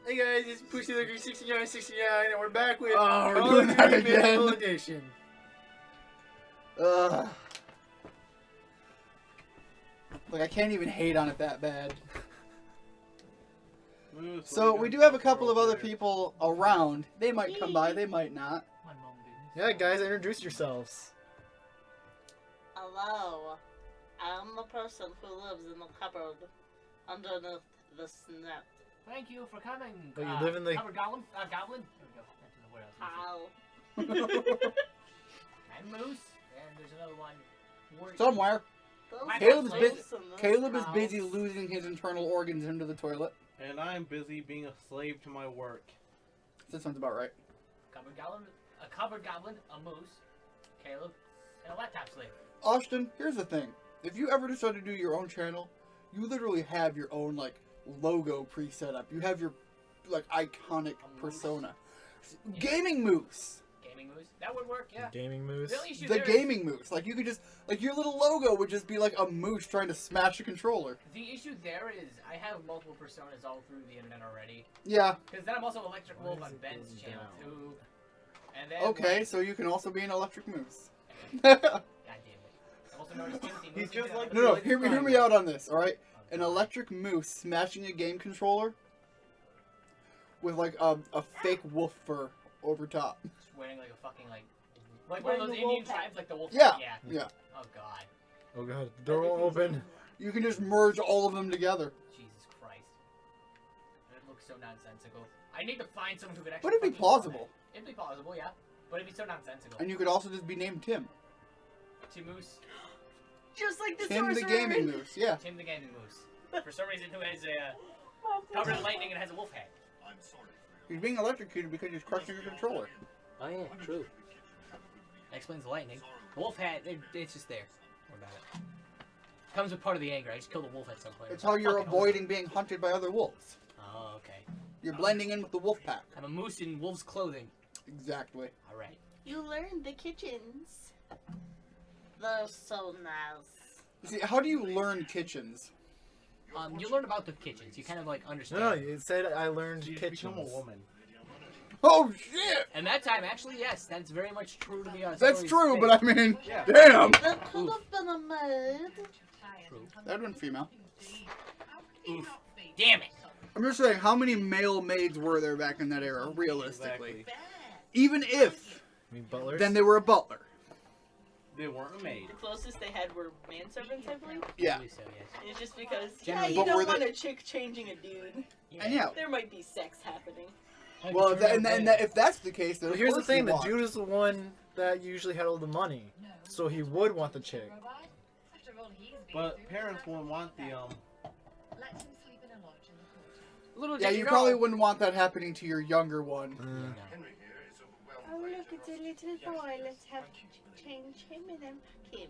Hey guys, it's Pussy Liquor 6969, and we're back with Oh, we're Call doing of that Duty Medieval again. Edition. Like, I can't even hate on it that bad. So, we do have a couple of other people around. They might come by, they might not. Yeah, guys, introduce yourselves. Hello, I'm the person who lives in the cupboard underneath the snow. Thank you for coming. But you live in the... Covered Goblin? Goblin? There we go. What else? How? And Moose. And there's another one. Somewhere. Those Caleb's are bu- close in this Caleb is house. busy losing his internal organs into the toilet. And I'm busy being a slave to my work. That sounds about right. Covered Goblin, a covered Goblin, a Moose, Caleb, and a laptop slave. Austin, here's the thing. If you ever decide to do your own channel, you literally have your own, like, logo pre-set up. You have your, like, iconic persona. Gaming Moose. Gaming Moose. That would work, yeah. Gaming Moose. The only issue The there Gaming Moose. Like, you could just, like, your little logo would just be like a moose trying to smash a controller. The issue there is I have multiple personas all through the internet already. Yeah. Because then I'm also Electric Wolf on Ben's channel too. And then Okay, so you can also be an Electric Moose. God damn it. I'm also known as Timothy Moose. He's just like- No, hear me out on this, alright? An electric moose smashing a game controller with, like, a fake wolf fur over top. Just wearing like a fucking like one of those Wearing the Indian wolf hat. tribes, like the wolf. Yeah, Yeah. yeah. Oh god. Oh god, the door will open. You can just merge all of them together. Jesus Christ. It looks so nonsensical. I need to find someone who could actually. But it'd be fucking plausible. format it. It'd be plausible, yeah. But it'd be so nonsensical. And you could also just be named Tim. Tim Moose. Just like the Tim the sorcerer. Gaming Moose, yeah. Tim the Gaming Moose. For some reason, who has a covered in lightning and has a wolf head. He's being electrocuted because he's crushing a controller. Oh yeah, true. That explains the lightning. The wolf head, it's just there. What about it? Comes with part of the anger. I just killed a wolf at some point. It's how you're Fucking avoiding being hunted by other wolves. Oh, okay. You're blending in with the wolf pack. I'm a moose in wolf's clothing. Exactly. Alright. You learned the kitchens. They're so nice. See, how do you learn kitchens? You learn about the kitchens. You kind of like understand. No, you said I learned She's kitchens. become a woman. Oh shit! And that time, actually, yes, that's very much true to the That's story's true, fate. but I mean, Yeah. damn! That could have been a maid. True. That one female. Oof. Damn it! I'm just saying, how many male maids were there back in that era, realistically? Exactly. Even if, I mean, butlers? then they were a butler. They weren't a maid. The closest they had were manservants, I believe. Yeah. I believe so, yes. It's just because, Generally, you but were don't want they- a chick changing a dude. And yeah. There might be sex happening. Well, if that's the case, then Well, of here's the course thing, you the want. dude is the one that usually had all the money. So he would want the chick. But parents won't want the Little Yeah, did you know- probably wouldn't want that happening to your younger one. Mm. Oh, look, it's a little boy. Let's have change him and then pack him.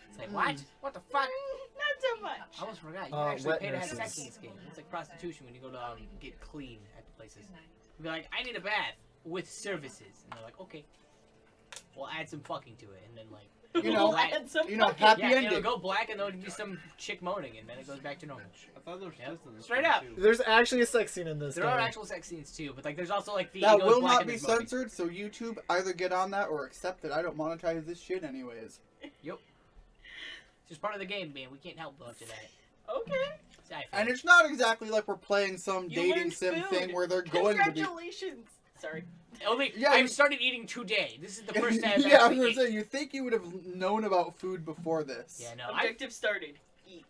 It's like, what? What the fuck? Not so much. I almost forgot. You Wet actually pay to have nurses. sex in this game. It's like prostitution when you go to get clean at the places. You'd be like, I need a bath with services. And they're like, okay. We'll add some fucking to it. And then, like, You know, black. happy Yeah, ending. it'll go black and there'll be some chick moaning. And then it goes back to normal. I thought there was Yep. this in this Straight game, up. too. There's actually a sex scene in this There game. are actual sex scenes too, but like there's also like the That it goes will black not and be there's moaning. censored, so YouTube either get on that or accept it. I don't monetize this shit anyways. It's just part of the game, man. We can't help much of that. Okay. Sci-fi. And it's not exactly like we're playing some You dating learned sim food. thing where they're going to be. Congratulations. Sorry. Only Yeah, I've you- started eating today. This is the first time I've Yeah, I was actually gonna ate. say, you think you would have known about food before this. Yeah, no. Objective started. Eat.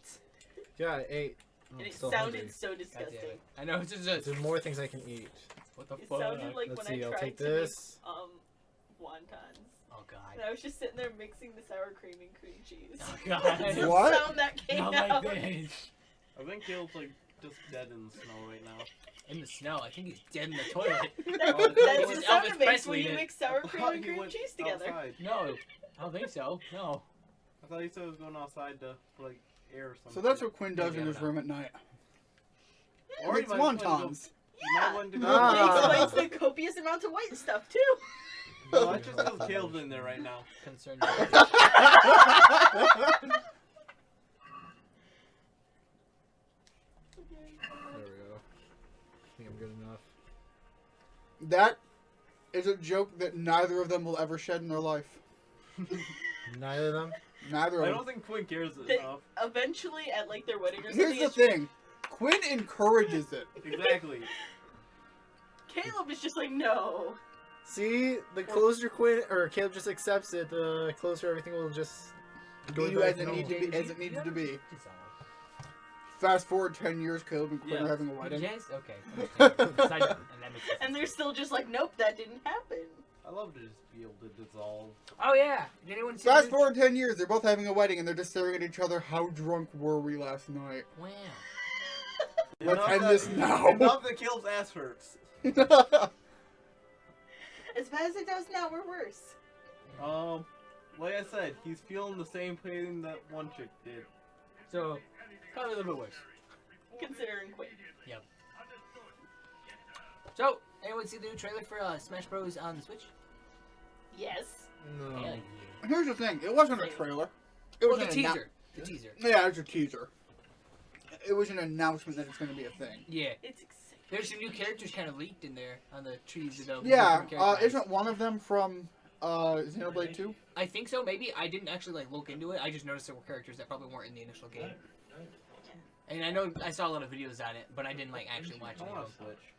Yeah, I ate. I'm And it still sounded hungry. so God damn disgusting. it. I know it's just There's more things I can eat. what the It fuck. sounded like Let's when see, I I'll tried take to this. make wontons. Oh god. And I was just sitting there mixing the sour cream and cream cheese. Oh god. That's the What? sound that came Not out. like this. I think Caleb's like just dead in the snow right now. In the snow. I think he's dead in the toilet. That- Oh, that's the Elvis sound it makes Presley when you did. mix sour I cream thought and he cream went cheese together. outside. No. I don't think so. No. I thought he said he was going outside to like air or something. So that's what Quinn does Maybe, in I his don't know. room at night. Or Makes he might want to go- wontons. he might want to go. Ah. It explains the copious amount of white stuff too. No, that's just because Caleb's in there right now. Concerned. There we go. think I'm good enough. That is a joke that neither of them will ever shed in their life. Neither of them. Neither of I them. don't think Quinn cares They- enough. Eventually, at like their wedding or Here's something, the thing. Quinn encourages it. Exactly. Caleb is just like, no. See, the closer Quinn or Caleb just accepts it, the closer everything will just go Be back as to it normal. needs to be. Fast forward 10 years, Caleb and Quinn Yeah. are having a wedding. Yes? Okay. Understand. Side note, and that makes sense. And they're still just like, nope, that didn't happen. I love to just be able to dissolve. Oh yeah. Did anyone see Fast the- forward 10 years, they're both having a wedding and they're just staring at each other. How drunk were we last night? Wow. Let's Enough end that- this now. Enough that Caleb's ass hurts. As bad as it does now, we're worse. Like I said, he's feeling the same pain that one chick did. So, probably a little bit worse. Considering Quinn. So, anyone see the new trailer for Smash Bros. On the Switch? Yes. No. Hell yeah. Here's the thing. It wasn't a trailer. It was Well, the an teaser. The teaser. Yeah, it was a teaser. It was an announcement that it's going to be a thing. Yeah. It's exciting. There's some new characters kind of leaked in there on the trees of the Yeah, different characters. isn't one of them from Xenoblade 2? I think so. Maybe I didn't actually like look into it. I just noticed there were characters that probably weren't in the initial game. And I know I saw a lot of videos on it, but I didn't like actually watch I any want of to them. switch.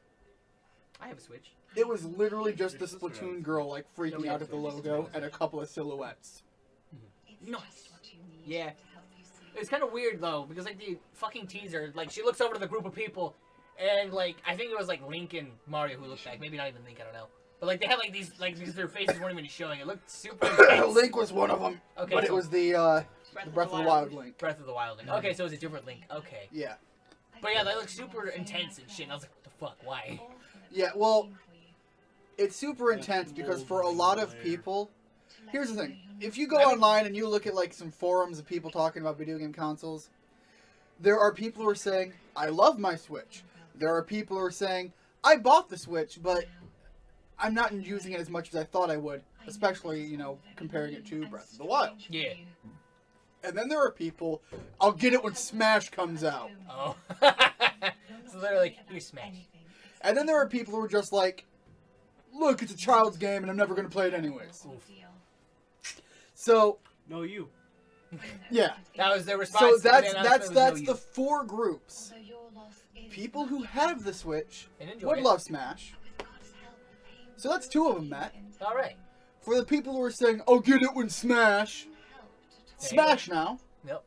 I have a Switch. It was literally just the Splatoon girl like freaking Nobody out at the logo and a couple of silhouettes. Nice. Yeah. It's kind of weird though, because like the fucking teaser, like she looks over to the group of people, and like I think it was like Link and Mario who looked back. Maybe not even Link. I don't know. But like they had like these their faces weren't even showing. It looked super intense. Link was one of them, Okay, but it so was the Breath of the Wild Link. Breath of the Wild Link. Okay, so it's a different Link. Okay. Yeah. But yeah, they look super intense and shit. And I was like, what the fuck? Why? Yeah, well, it's super intense because for a lot of people, here's the thing. If you go online and you look at like some forums of people talking about video game consoles, there are people who are saying, I love my Switch. There are people who are saying, I bought the Switch, but I'm not using it as much as I thought I would, especially, you know, comparing it to Breath of the Wild. Yeah. And then there are people, I'll get it when Smash comes out. Oh. So they're like, here's Smash. And then there are people who are just like, look, it's a child's game and I'm never going to play it anyways. So, No, you. yeah. That was their response. So to the that's announcement was no the four groups. People who have the Switch you. And enjoy would it. love Smash. So that's two of them, Matt. All right. For the people who are saying, "Oh, get it when Smash," Smash now. Yep.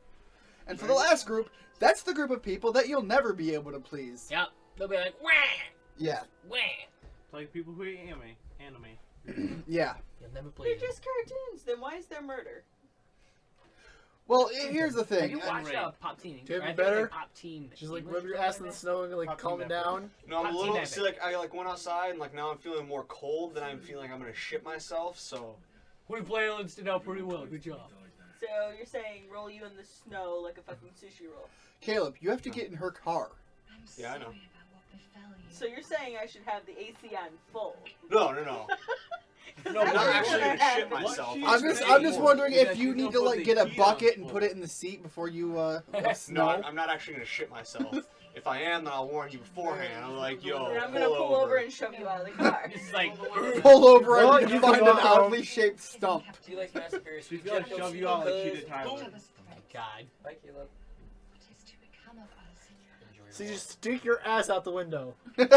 And for the last group, that's the group of people that you'll never be able to please. Yep. They'll be like, wah, Yeah, wah. It's like people who hate anime. yeah. You'll never play They're it. just cartoons. Then why is there murder? Well, here's the Have thing. you watched Pop Teen? Do you have I it think it's better? like Pop Teen. Just like English rub your or ass in the something snow and like Pop calm it Team down. No, I'm Hot a tea little. napping. See, like I went outside and like now I'm feeling more cold than I'm feeling I'm gonna shit myself. So We balanced it out pretty well. Good job. So you're saying roll you in the snow like a fucking sushi roll. Caleb, you have to get in her car. yeah, I know. So you're saying I should have the AC on full. No. No, I'm not That's actually what gonna shit happened. myself. I'm just wondering Is if that you you need don't to put like the get a heat bucket on and full. put it in the seat before you No, snow. I'm not actually gonna shit myself. If I am, then I'll warn you beforehand. I'm like, yo, And I'm gonna pull over and shove you out of the car. It's like, Pull over Well, and you you can find go an home. oddly shaped stump. do you like Massacre? She's gonna shove you out like she did Tyler. Oh my god. Bye, Caleb. So you just stick your ass out the window. Don't.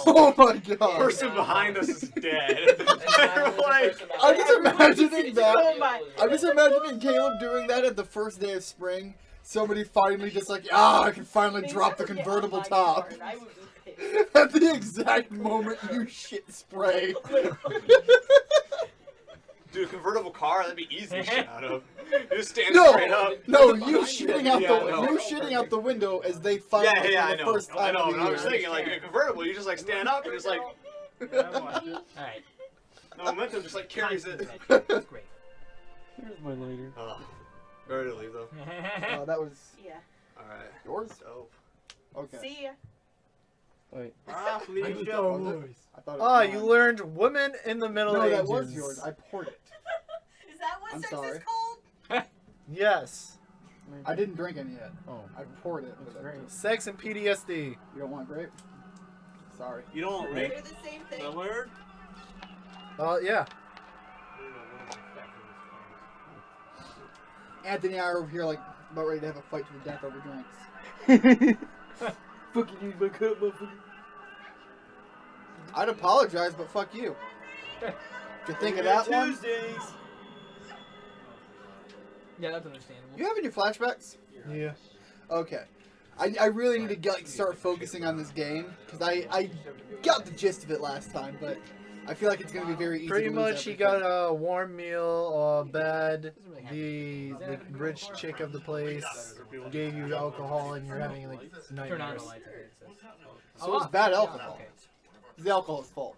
Oh my god. person behind us is dead. Like, I'm just imagining Oh that. my. I'm just imagining Caleb doing that at the first day of spring. Somebody finally just like, I can finally Maybe drop I the would get convertible on my top. yard. I would be pissed. At the exact moment you shit spray. dude, a convertible car, that'd be easy to shit out of. You just stand No, straight up. no, you shitting out Yeah, I know. you shitting out the window as they finally Yeah, for I the know. first I time know. of But the I was year. thinking, like, in a convertible, you just like stand up and just like I watched it. Alright. the momentum just like carries it. That's great. Here's my later. Oh, ready to leave though. That was Yeah. All right. yours. Dope. Okay. See ya. Wait. Ah, Felicia. Was it? I thought it was Ah, mine. you learned women in the Middle No, Ages. that was yours. I poured it. Is that what I'm sex sorry. is called? Yes. I didn't drink any yet. Oh. I poured it. That's but great. Sex and PTSD. You don't want grape? Sorry. You don't want They're rape? the same Is thing. that word? Yeah. Anthony and I are over here like about ready to have a fight to the death over drinks. Fucking use my cup, motherfucker. I'd apologize, but fuck you. Did you think of that one? Tuesdays. Yeah, that's understandable. You have any flashbacks? Yeah. Okay. I really need to get, start focusing on this game because I got the gist of it last time, but I feel like it's going to be very easy. Pretty to lose much, he everything. got a warm meal, a bed. The rich chick of the place gave you alcohol, and you're having like Turn on nightmares. the lights. I think it says. So it's bad alcohol. Okay. The alcohol's fault.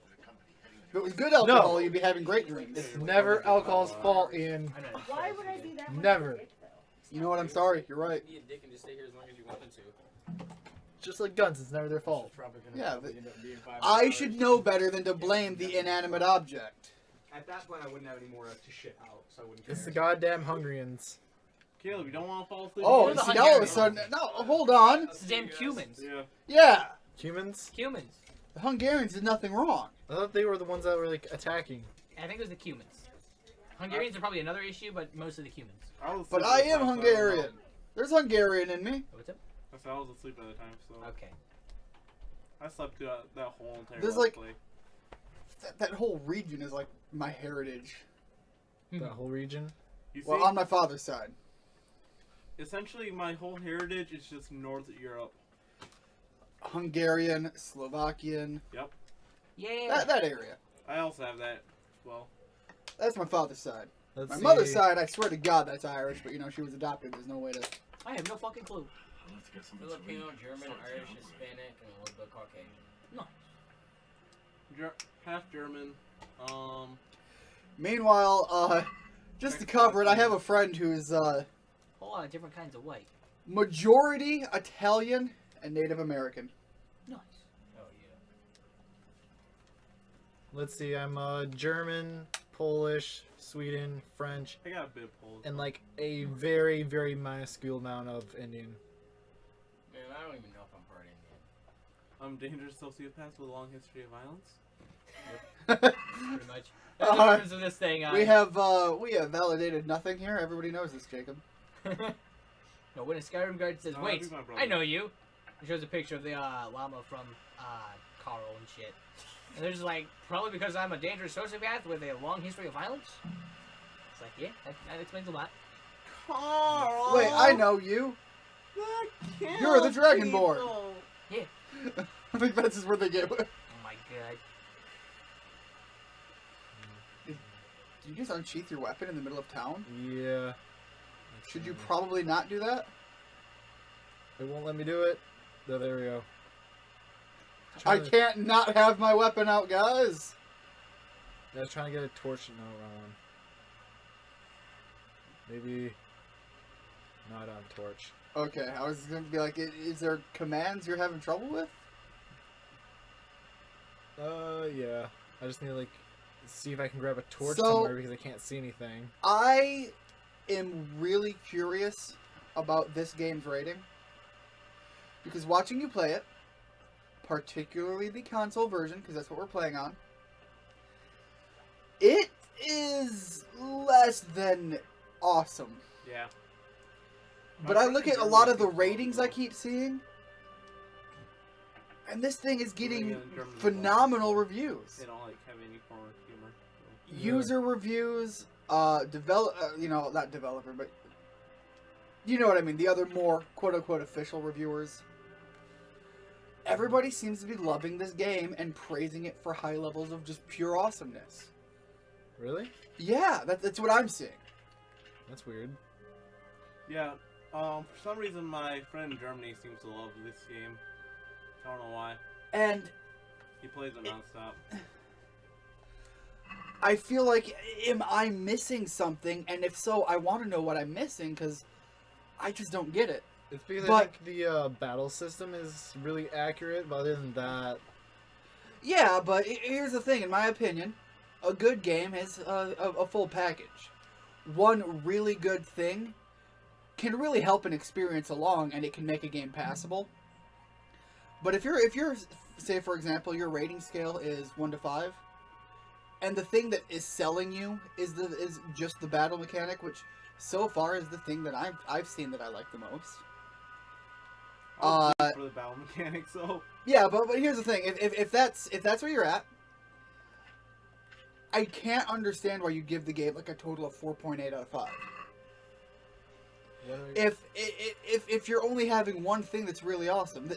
If it was good alcohol, you'd be having great dreams. It's never alcohol's fault, Ian. I know. Why would I be that much Never. of a dick, though? You know what? I'm sorry. You're right. Be a dick and just stay here as long as you wanted to. Just like guns, it's never their fault. Yeah, but I should know better than to blame the inanimate object. At that point, I wouldn't have any more to shit out, so I wouldn't care. It's the goddamn Hungarians. Caleb, you don't want to fall asleep? Oh, You're the see, now all of a Hungarian. sudden, no, hold on. It's the damn Cumans. Yeah. Yeah, Humans? Cumans. the Hungarians did nothing wrong. I thought they were the ones that were like attacking. I think it was the Cumans. Hungarians are probably another issue, but most of the Cumans. But I am Hungarian. There's Hungarian in me. What's up? I said I was asleep at the time, so Okay. I slept through that whole entire. There's, let's like- play. That whole region is like my heritage. That whole region. You see, Well, on my father's side. essentially my whole heritage is just North Europe. Hungarian, Slovakian, Yeah. that area. I also have that. Well, That's my father's side. Let's My see. mother's side, I swear to God, that's Irish, but you know, she was adopted. There's no way to. I have no fucking clue. Filipino, German, Irish, Hispanic, and a little bit Caucasian. half German. Meanwhile, just to cover it, I have a friend who's Whole lot of different kinds of white. majority Italian and Native American. Nice. Oh yeah. Let's see. I'm German, Polish, Sweden, French, I got a bit of Polish. and like a very, very minuscule amount of Indian. Man, I don't even know if I'm part Indian. I'm a dangerous sociopath with a long history of violence. Pretty much. That's the difference of this thing. We have validated nothing here. Everybody knows this, Jacob. No, when a Skyrim guard says, No, "Wait, that'd be my brother. I know you," it shows a picture of the llama from Carl and shit. And they're just like, probably because I'm a dangerous sociopath with a long history of violence. It's like, yeah, that explains a lot. Carl. Wait, I know you. You're the Dragonborn. Yeah. I think that's just where they get. Oh my god. Did you just unsheath your weapon in the middle of town? Yeah. Should you probably not do that? It won't let me do it. Oh, there we go. I can't not have my weapon out, guys. I was trying to get a torch. No, wrong one. Maybe not on torch. Okay, I was going to be like, is there commands you're having trouble with? Yeah. I just need to like see if I can grab a torch So- somewhere because I can't see anything. I am really curious about this game's rating. Because watching you play it, particularly the console version, because that's what we're playing on, it is less than awesome. Yeah. But I look at a lot of the ratings I keep seeing, and this thing is getting phenomenal reviews. They don't like have any form of humor. So. User reviews, not developer, but you know what I mean, the other more quote-unquote official reviewers. Everybody seems to be loving this game and praising it for high levels of just pure awesomeness. Really? Yeah, that's what I'm seeing. That's weird. Yeah. For some reason, my friend in Germany seems to love this game. I don't know why. And He plays it nonstop. I feel like, am I missing something? And if so, I want to know what I'm missing, because I just don't get it. It's because I But- think the battle system is really accurate, but other than that, Yeah, but here's the thing, in my opinion, a good game is a full package. One really good thing can really help an experience along, and it can make a game passable. But if you're say for example your rating scale is 1 to 5, and the thing that is selling you is just the battle mechanic, which so far is the thing that I've seen that I like the most. I was for the battle mechanics, so Yeah, but here's the thing: if that's where you're at, I can't understand why you give the game like a total of 4.8 out of 5. If you're only having one thing that's really awesome,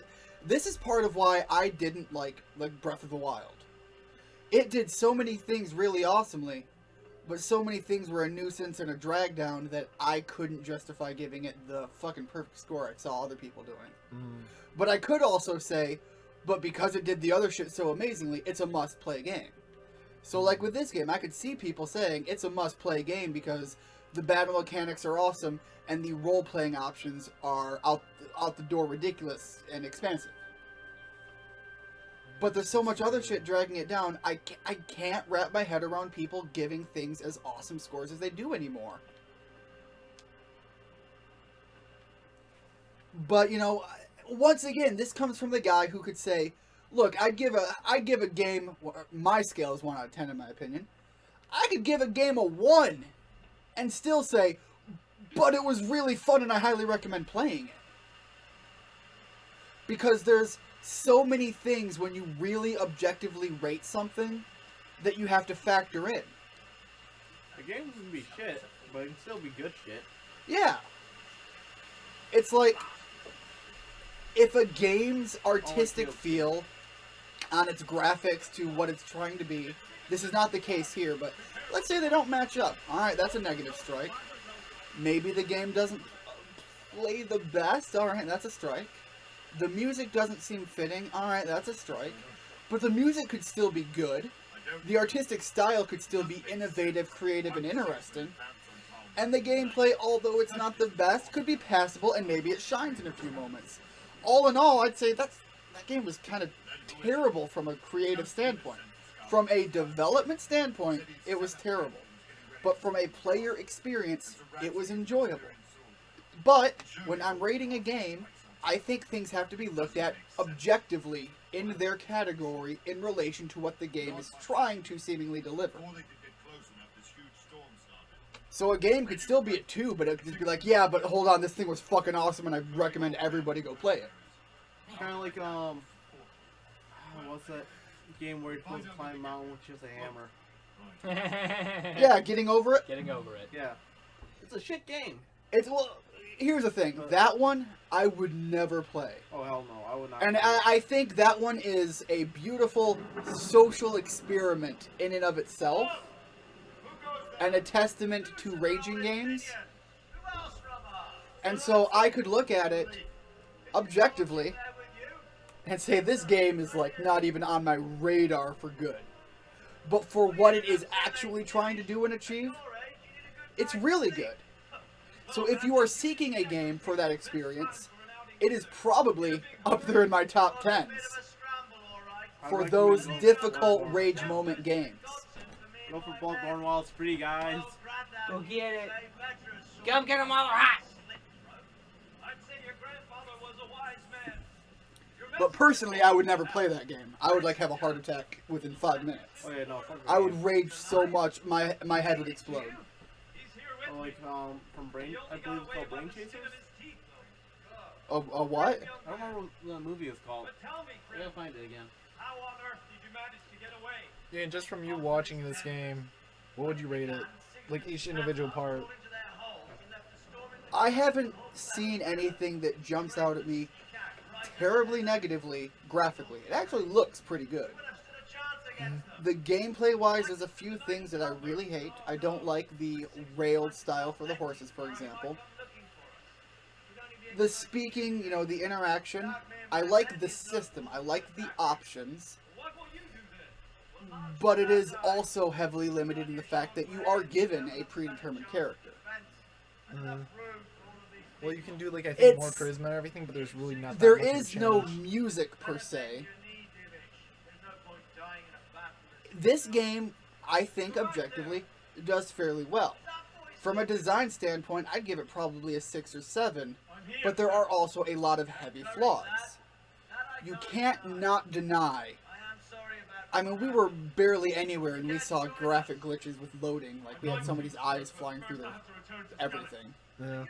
this is part of why I didn't like Breath of the Wild. It did so many things really awesomely, but so many things were a nuisance and a drag down that I couldn't justify giving it the fucking perfect score I saw other people doing. But I could also say, but because it did the other shit so amazingly, it's a must-play game. So like with this game, I could see people saying it's a must-play game because the battle mechanics are awesome and the role-playing options are out the door ridiculous and expensive. But there's so much other shit dragging it down, I can't wrap my head around people giving things as awesome scores as they do anymore. But, you know, once again, this comes from the guy who could say, look, I'd give a game, my scale is 1 out of 10 in my opinion, I could give a game a 1 and still say, but it was really fun and I highly recommend playing it. Because there's so many things when you really objectively rate something that you have to factor in. the game can be shit, but it can still be good shit. Yeah. It's like, if a game's artistic feel on its graphics to what it's trying to be, this is not the case here, but let's say they don't match up. Alright, that's a negative strike. Maybe the game doesn't play the best. Alright, that's a strike. The music doesn't seem fitting. Alright, that's a strike. But the music could still be good. The artistic style could still be innovative, creative, and interesting. And the gameplay, although it's not the best, could be passable, and maybe it shines in a few moments. All in all, I'd say that game was kind of terrible from a creative standpoint. From a development standpoint, it was terrible. But from a player experience, it was enjoyable. But when I'm rating a game, I think things have to be looked at objectively in their category in relation to what the game is trying to seemingly deliver. So a game could still be at 2, but it could just be like, yeah, but hold on, this thing was fucking awesome and I recommend everybody go play it. Kind of like, what's that game where you're supposed to climb a mountain with just a hammer? Yeah, Getting Over It. Getting over it. Yeah. It's a shit game. Well, here's the thing. That one, I would never play. Oh, hell no. I would not. And I think that one is a beautiful social experiment in and of itself. And a testament to raging games. And so I could look at it objectively and say this game is like not even on my radar for good. But for what it is actually trying to do and achieve, it's really good. So if you are seeking a game for that experience, it is probably up there in my top 10s for those difficult rage moment games. Go for Bloodborne while it's free, guys. Go get it. Come get them while they're hot. But personally, I would never play that game. I would like have a heart attack within 5 minutes. Oh yeah, no. Fuck I would rage so much, my head would explode. Or like from Brain, I believe it's called Brain Chasers. A what? I don't remember what the movie is called. I gotta find it again. Yeah, and just from you watching this game, what would you rate it? Like each individual part. I haven't seen anything that jumps out at me terribly negatively graphically. It actually looks pretty good. The gameplay-wise, there's a few things that I really hate. I don't like the railed style for the horses, for example. The speaking, you know, the interaction. I like the system. I like the options. But it is also heavily limited in the fact that you are given a predetermined character. Well, you can do like I think more charisma and everything, but there's really not. There is no music per se. This game, I think, objectively, does fairly well. From a design standpoint, I'd give it probably a 6 or 7, but there are also a lot of heavy flaws. You can't not deny. I mean, we were barely anywhere and we saw graphic glitches with loading. Like, we had somebody's eyes flying through everything. Yeah.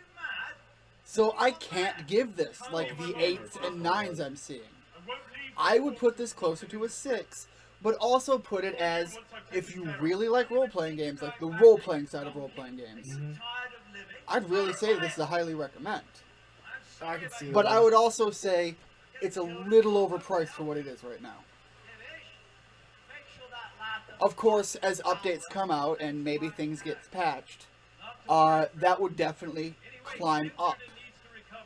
So I can't give this, like, the 8s and 9s I'm seeing. I would put this closer to a 6, but also put it as, if you really like role-playing games, like the role-playing side of role-playing games, I'd really say this is a highly recommend. I can see But that. I would also say it's a little overpriced for what it is right now. Of course, as updates come out and maybe things get patched, that would definitely climb up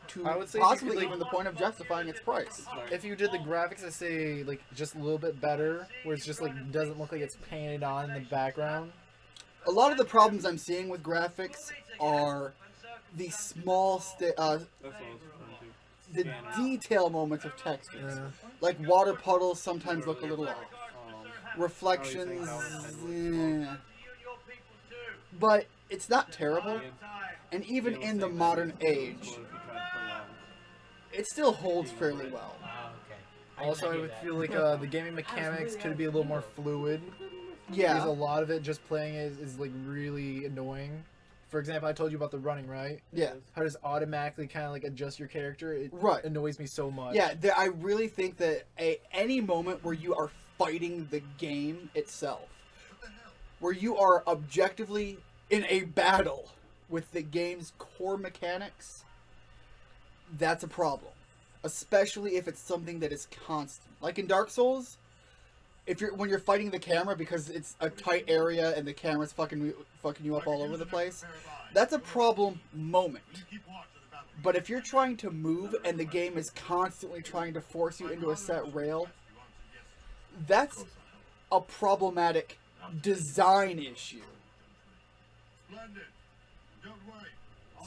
to I would say possibly you could, even the point of justifying its price. If you did the graphics, I say like just a little bit better, where it's just like doesn't look like it's painted on in the background. A lot of the problems I'm seeing with graphics are the small, That's what I was referring to. the detail moments of textures. Yeah. Like water puddles sometimes look a little off. Um, Reflections, how it's eh. But it's not terrible. And even in the modern age, it still holds fairly well. Oh, okay. Also, I hear would that. feel like the gaming mechanics could be a little more fluid. Because a Yeah, lot of it just playing is like really annoying. For example, I told you about the running, right? yeah. How does automatically kind of like adjust your character? It Right. annoys me so much. Yeah, I really think that any moment where you are fighting the game itself, where you are objectively in a battle with the game's core mechanics, that's a problem. Especially if it's something that is constant. Like in Dark Souls, when you're fighting the camera because it's a tight area and the camera's fucking you up all over the place, that's a problem moment. But if you're trying to move and the game is constantly trying to force you into a set rail, that's a problematic design issue.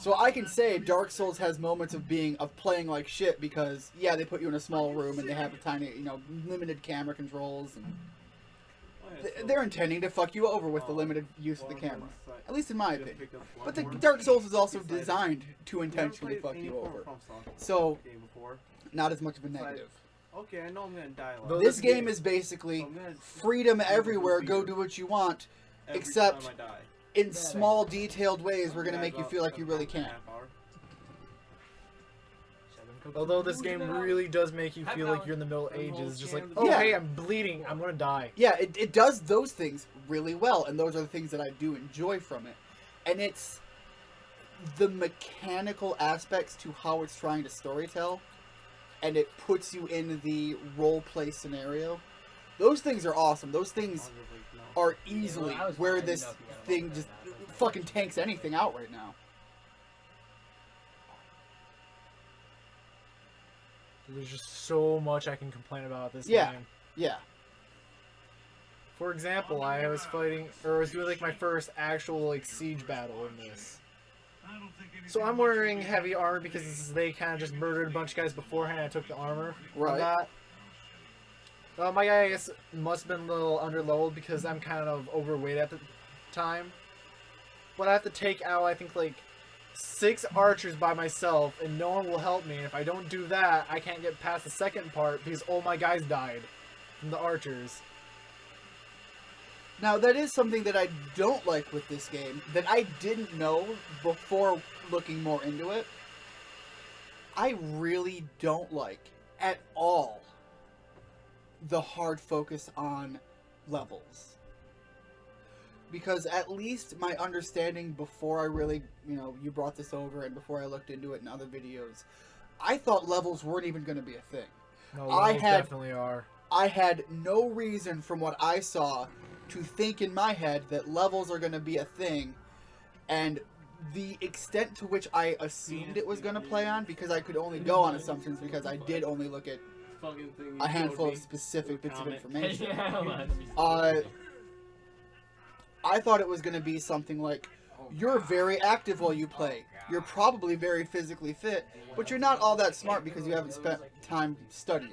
So I can say Dark Souls has moments of playing like shit because yeah, they put you in a small room and they have a tiny, limited camera controls and they're intending to fuck you over with the limited use of the camera. At least in my opinion. But the Dark Souls is also designed to intentionally fuck you over. So, not as much of a negative. Okay, I know I'm gonna die. Though This game is basically freedom everywhere, go do what you want, except in small detailed ways we're gonna make you feel like you really can't. Although this game really does make you feel like you're in the Middle Ages, just like, oh Yeah. hey, I'm bleeding, I'm gonna die. Yeah, it does those things really well, and those are the things that I do enjoy from it. And it's the mechanical aspects to how it's trying to storytell, and it puts you in the role-play scenario. Those things are awesome. Those things are easily where this thing just fucking tanks anything out right now. There's just so much I can complain about this Yeah. game. Yeah. For example, I was doing like my first actual like siege battle in this. So I'm wearing heavy armor because they kind of just murdered a bunch of guys beforehand. I took the armor from Right. that. My guy, I guess, must have been a little underleveled because I'm kind of overweight at the time. But I have to take out, I think, like 6 archers by myself, and no one will help me. And if I don't do that, I can't get past the second part because all my guys died from the archers. Now, that is something that I don't like with this game, that I didn't know before looking more into it. I really don't like, at all, the hard focus on levels. Because at least my understanding before I really, you brought this over and before I looked into it in other videos, I thought levels weren't even going to be a thing. No, I levels had- definitely are. I had no reason from what I saw to think in my head that levels are going to be a thing, and the extent to which I assumed it was going to play on, because I could only go on assumptions because I did only look at a handful of specific bits of information. I thought it was going to be something like, you're very active while you play, you're probably very physically fit, but you're not all that smart because you haven't spent time studying.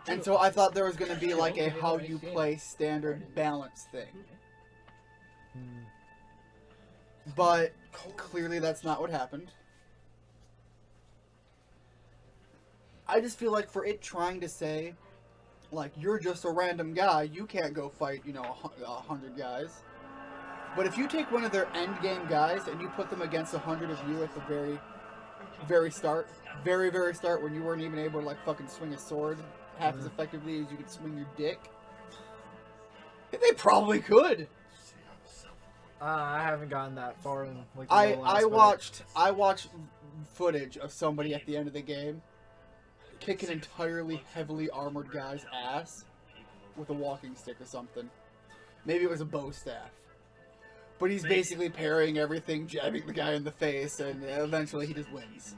And so I thought there was going to be like a how you play standard balance thing. But clearly that's not what happened. I just feel like for it trying to say, like, you're just a random guy, you can't go fight, 100 guys. But if you take one of their end game guys and you put them against 100 of you at the very, very start, very start, when you weren't even able to, like, fucking swing a sword half as effectively as you could swing your dick, they probably could. I haven't gotten that far in like. I watched footage of somebody at the end of the game kick an entirely heavily armored guy's ass with a walking stick or something. Maybe it was a bow staff. But he's basically parrying everything, jabbing the guy in the face, and eventually he just wins.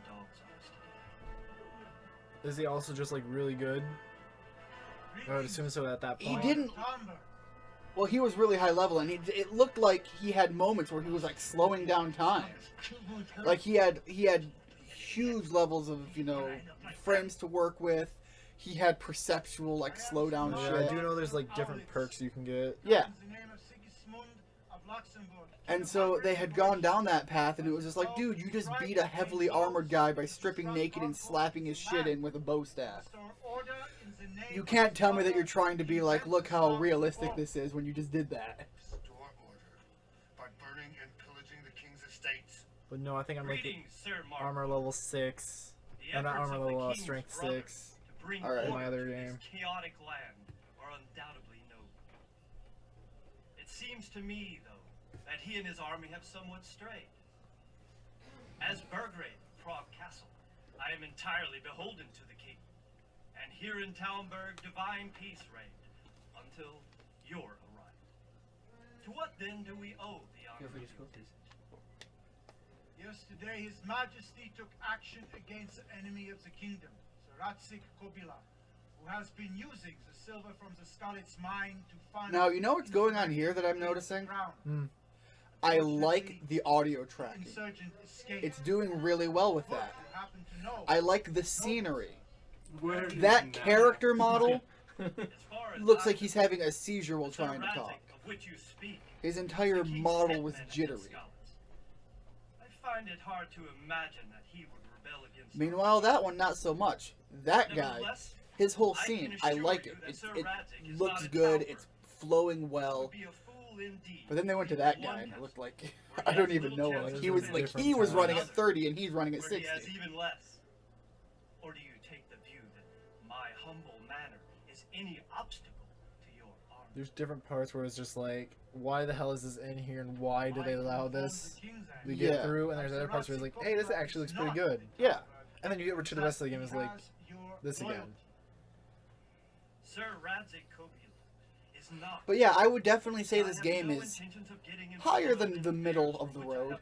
Is he also just like really good? I would assume so at that point. He didn't. Well, he was really high level, and it looked like he had moments where he was like slowing down time. Like he had huge levels of frames to work with. He had perceptual like slow down Yeah, shit. I do know there's like different perks you can get. Yeah. And so they had gone down that path, and it was just like, dude, you just beat a heavily armored guy by stripping naked and slapping his shit in with a bow staff. You can't tell me that you're trying to be like, look how realistic this is when you just did that. Restore order by burning and pillaging the king's estates. But no, I think I'm like Greetings, Sir Mark. armor level 6. The Not efforts armor of the level, king's strength brothers 6. to bring Alright. In order my other to game. this chaotic land are undoubtedly noble. It seems to me, though, that he and his army have somewhat strayed. As Burgrave of Prague Castle, I am entirely beholden to the king. And here in Talmberg, divine peace reigned until your arrival. To what then do we owe the honor of your visit? Yesterday, His Majesty took action against the enemy of the kingdom, Ratsik Kobila, who has been using the silver from the Skalitz mine to fund... Now, you know what's going on here that I'm noticing? I like the audio tracking. It's doing really well with that. I like the scenery. That character model looks like he's having a seizure while trying to talk. His entire model was jittery. I find it hard to imagine that he would rebel against. Meanwhile, that one, not so much. That guy, his whole scene, I like it. It looks good, it's flowing well. But then they went to that guy, and it looked like, I don't even know, like, he was running at 30 and he's running at 60. Even less. Or do you take the view that my humble manner is any obstacle to your army? There's different parts where it's just like, why the hell is this in here and why do they allow this to get through? And there's other parts where it's like, hey, this actually looks pretty good. Yeah. And then you get to the rest of the game, it's like, this again. Sir Radzik Kobula is not. But yeah, I would definitely say this game is higher than the middle of the road.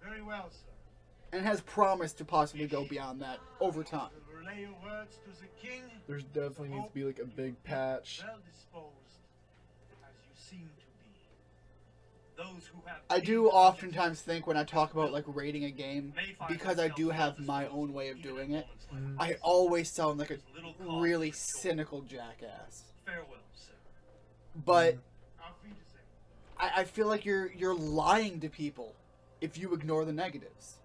Very well, sir. And has promised to possibly go beyond that over time. Relay your words to the king. There's definitely needs to be like a big patch. Well disposed, as you seem to be. Those who have I do oftentimes think when I talk about like rating a game, because I do have my own way of doing it, I always sound like a really cynical jackass. Farewell, sir. But Auf Wiedersehen. I feel like you're lying to people if you ignore the negatives.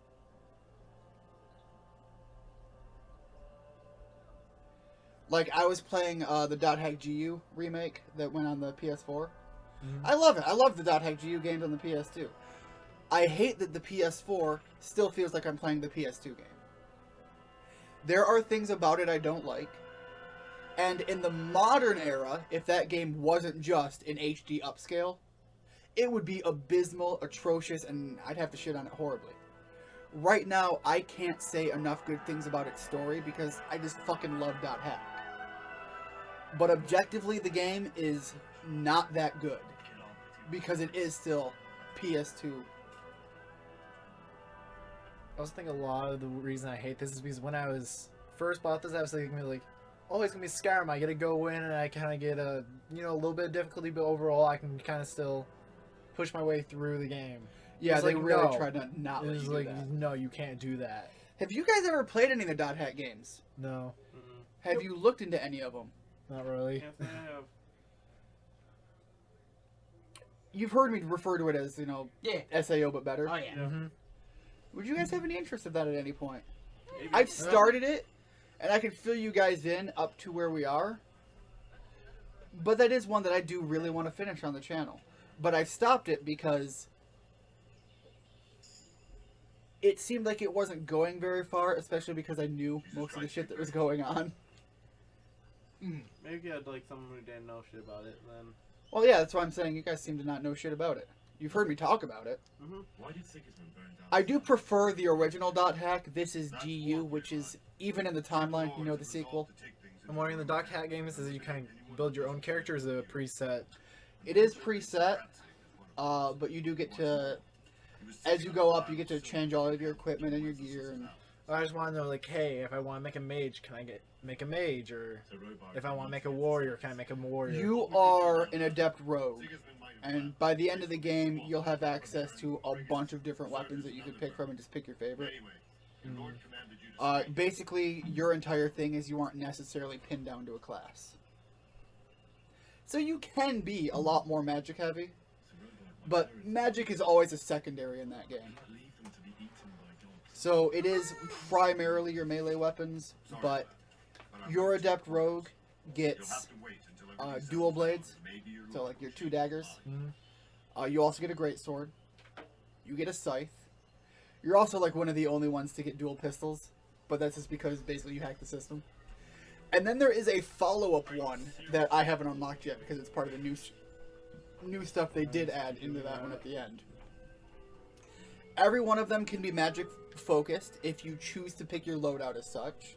Like, I was playing the .hack GU remake that went on the PS4. I love it. I love the .hack GU games on the PS2. I hate that the PS4 still feels like I'm playing the PS2 game. There are things about it I don't like. And in the modern era, if that game wasn't just in HD upscale, it would be abysmal, atrocious, and I'd have to shit on it horribly. Right now, I can't say enough good things about its story because I just fucking love .hack. But objectively, the game is not that good because it is still PS2. I also think a lot of the reason I hate this is because when I was first bought this, I was thinking like, oh, it's gonna be Skyrim. I gotta go in and I kind of get a little bit of difficulty, but overall I can kind of still push my way through the game. Yeah, it's they like, really no. tried to not let you do like, that. no, you can't do that. Have you guys ever played any of the .hack games? No, Have you looked into any of them? not really. Yes, I have. you've heard me refer to it as, you know, Yeah. SAO but better. Oh yeah. Mm-hmm. Would you guys have any interest in that at any point? Maybe. I've started it, and I can fill you guys in up to where we are. But that is one that I do really want to finish on the channel. But I've stopped it because it seemed like it wasn't going very far, especially because I knew most of the shit that was going on. Maybe I'd like someone who didn't know shit about it then. Well, yeah, that's why I'm saying you guys seem to not know shit about it. You've heard me talk about it. Why did Sigismund burn down? I do prefer the original dot hack. This is GU, which is, even in the timeline, you know, the sequel. I'm wondering, the Doc Hat game is that you kind of build your own character as a preset. It is preset, but you do get to, as you go up, you get to change all of your equipment and your gear. And I just want to know, like, hey, if I want to make a mage, can I make a mage? Or if I want to make a warrior, can I make a warrior? you are an adept rogue, and by the end of the game, you'll have access to a bunch of different weapons that you can pick from and just pick your favorite. Basically, your entire thing is you aren't necessarily pinned down to a class. So you can be a lot more magic heavy, but magic is always a secondary in that game. So it is primarily your melee weapons, but your adept rogue gets dual blades, so like your 2 daggers. You also get a greatsword. You get a scythe. You're also like one of the only ones to get dual pistols, but that's just because basically you hacked the system. And then there is a follow-up one that I haven't unlocked yet because it's part of the new stuff they did add into that one at the end. Every one of them can be magic focused if you choose to pick your loadout as such.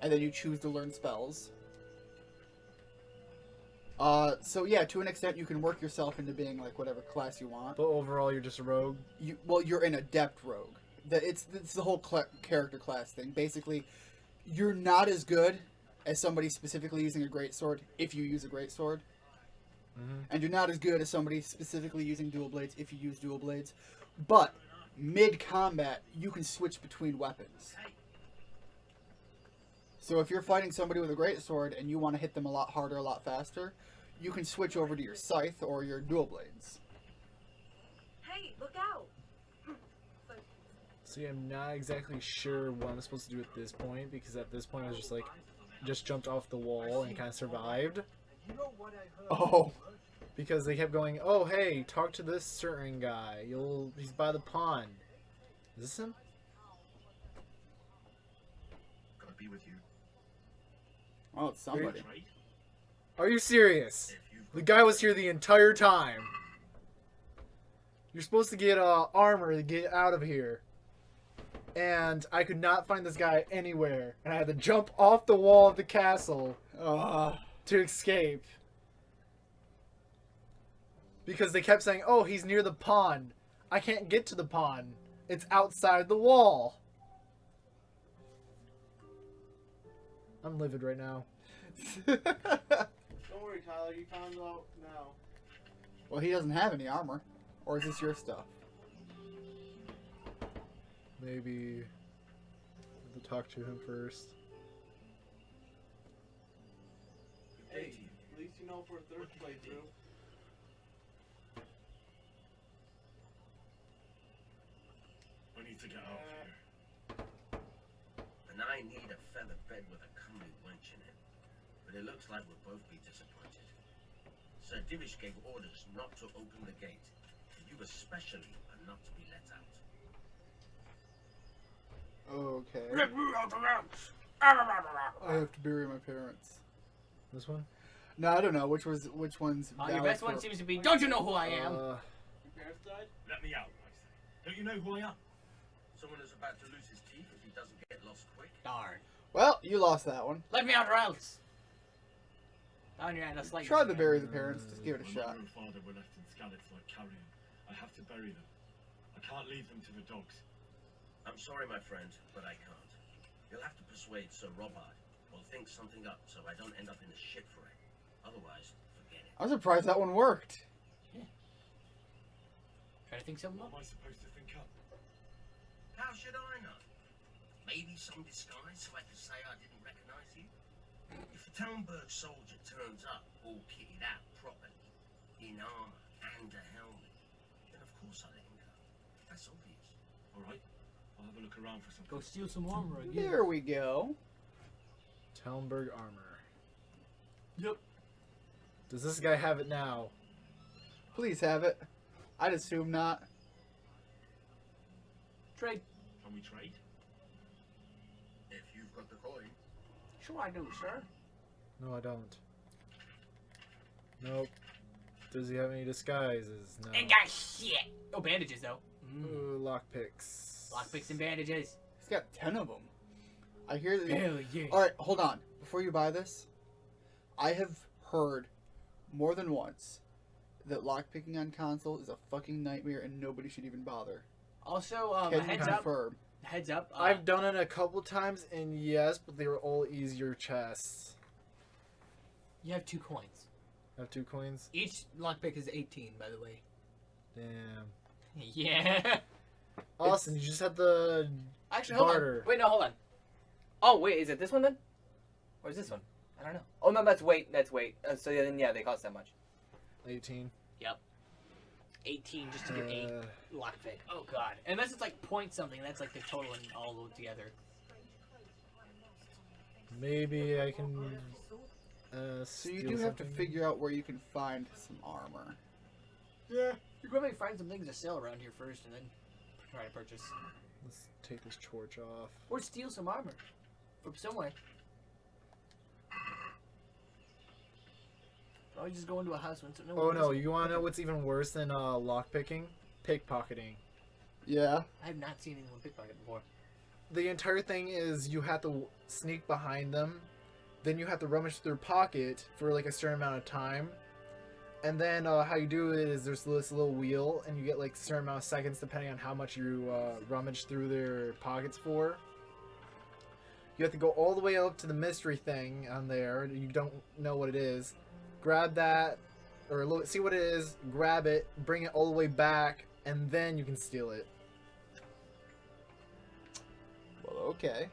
And then you choose to learn spells. So yeah, to an extent you can work yourself into being like whatever class you want. But overall, you're just a rogue. Well, you're an adept rogue. It's the whole character class thing. Basically, you're not as good as somebody specifically using a greatsword if you use a greatsword. And you're not as good as somebody specifically using dual blades if you use dual blades. But mid-combat, you can switch between weapons. So if you're fighting somebody with a greatsword and you want to hit them a lot harder, a lot faster, you can switch over to your scythe or your dual blades. Hey, look out! See, I'm not exactly sure what I'm supposed to do at this point, because at this point I was just like, just jumped off the wall and kind of survived. Oh. Because they kept going, oh hey, talk to this certain guy. He's by the pond. Is this him? Gotta be with you. Oh, it's somebody. Are you serious? The guy was here the entire time. You're supposed to get armor to get out of here. And I could not find this guy anywhere. And I had to jump off the wall of the castle to escape. Because they kept saying, oh, he's near the pond. I can't get to the pond. It's outside the wall. I'm livid right now. Don't worry, Tyler. You found out now. Well, he doesn't have any armor. Or is this your stuff? Maybe we'll talk to him first. Hey, at least you know for a third playthrough. I need to get out of here. And I need a feather bed with a comely wench in it. But it looks like we'll both be disappointed. Sir Divish gave orders not to open the gate. And you especially are not to be let out. Okay. Let me out of that! I have to bury my parents. This one? No, I don't know. Which one's your valid best one for- seems to be, don't you know who I am? Your parents died? Let me out, I say. Don't you know who I am? Someone is about to lose his teeth if he doesn't get lost quick. Darn. Well, you lost that one. Let me out or else. Down your hand, a slight. Try to bury the parents. Just give it a My shot. mother and father were left in Skalitz like carrion. I have to bury them. I can't leave them to the dogs. I'm sorry, my friend, but I can't. You'll have to persuade Sir Robard, or think something up so I don't end up in the shit for it. Otherwise, forget it. I'm surprised that one worked. Try to think something What up. am I supposed to think up? How should I know? Maybe some disguise so I can say I didn't recognize you? If a Townburg soldier turns up all kitted out, properly, in armor and a helmet, then of course I let him go. That's obvious. All right. I'll have a look around for something. Go steal some armor again. There we go. Talmberg armor. Yep. Does this guy have it now? Please have it. I'd assume not. Trade. Can we trade? If you've got the coin. Sure I do, sir. No, I don't. Nope. Does he have any disguises? No. Ain't got shit. Oh, bandages though. Ooh, lockpicks. Lockpicks and bandages. He's got 10 of them. I hear that. Hell yeah. Alright, hold on. Before you buy this, I have heard more than once that lockpicking on console is a fucking nightmare and nobody should even bother. Also, Can you heads up. confirm? Heads up. I've done it a couple times, and yes, but they were all easier chests. You have 2 coins. I have 2 coins. Each lockpick is 18, by the way. Damn. Yeah. Austin, you just had the Actually, hold barter. on. Wait, no, hold on. Oh, wait, is it this one then? Or is this one? I don't know. Oh, no, that's weight. That's weight. So then, yeah, they cost that much. 18. Yep. 18 just to get 8 lockpick. Oh, God. Unless it's like point something, that's like the total and all together. Maybe I can. So you do have to figure out where you can find some armor. Yeah. You could probably find some things to sell around here first and then try to purchase. Let's take this torch off. Or steal some armor from somewhere. Probably just go into a house when no Oh one no, is. you wanna know what's even worse than lockpicking? Pickpocketing. Yeah. I have not seen anyone pickpocket before. The entire thing is you have to sneak behind them, then you have to rummage through their pocket for like a certain amount of time, and then how you do it is there's this little wheel, and you get like a certain amount of seconds depending on how much you rummage through their pockets for. You have to go all the way up to the mystery thing on there. You don't know what it is. Grab that, or look, see what it is, grab it, bring it all the way back, and then you can steal it. Well, okay.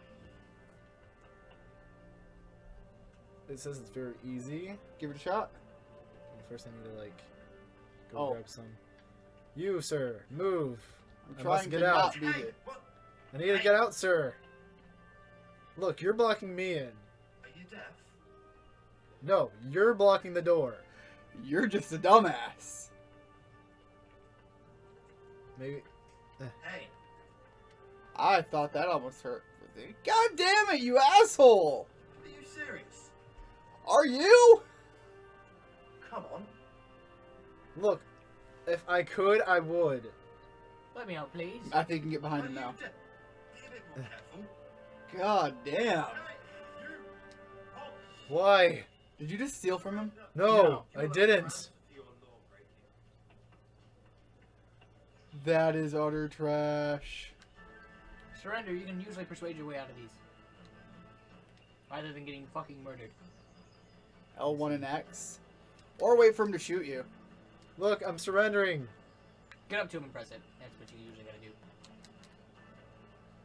It says it's very easy. Give it a shot. First I need to like go Oh. grab some. You, sir, move. I'm I trying must to get out. not beat it. I need to get out, sir. Look, you're blocking me in. Are you deaf? No, you're blocking the door. You're just a dumbass. Maybe. Hey, I thought that almost hurt. God damn it, you asshole! are you serious? Are you? Come on. Look, if I could, I would. Let me out, please. I think you can get behind him Are now. you deaf? Be a bit more careful. God damn. Hey, you. Oh. Why? Did you just steal from him? No, I didn't. That is utter trash. Surrender, you can usually persuade your way out of these. Rather than getting fucking murdered. L1 and X. Or wait for him to shoot you. Look, I'm surrendering. Get up to him and press it. That's what you usually gotta do.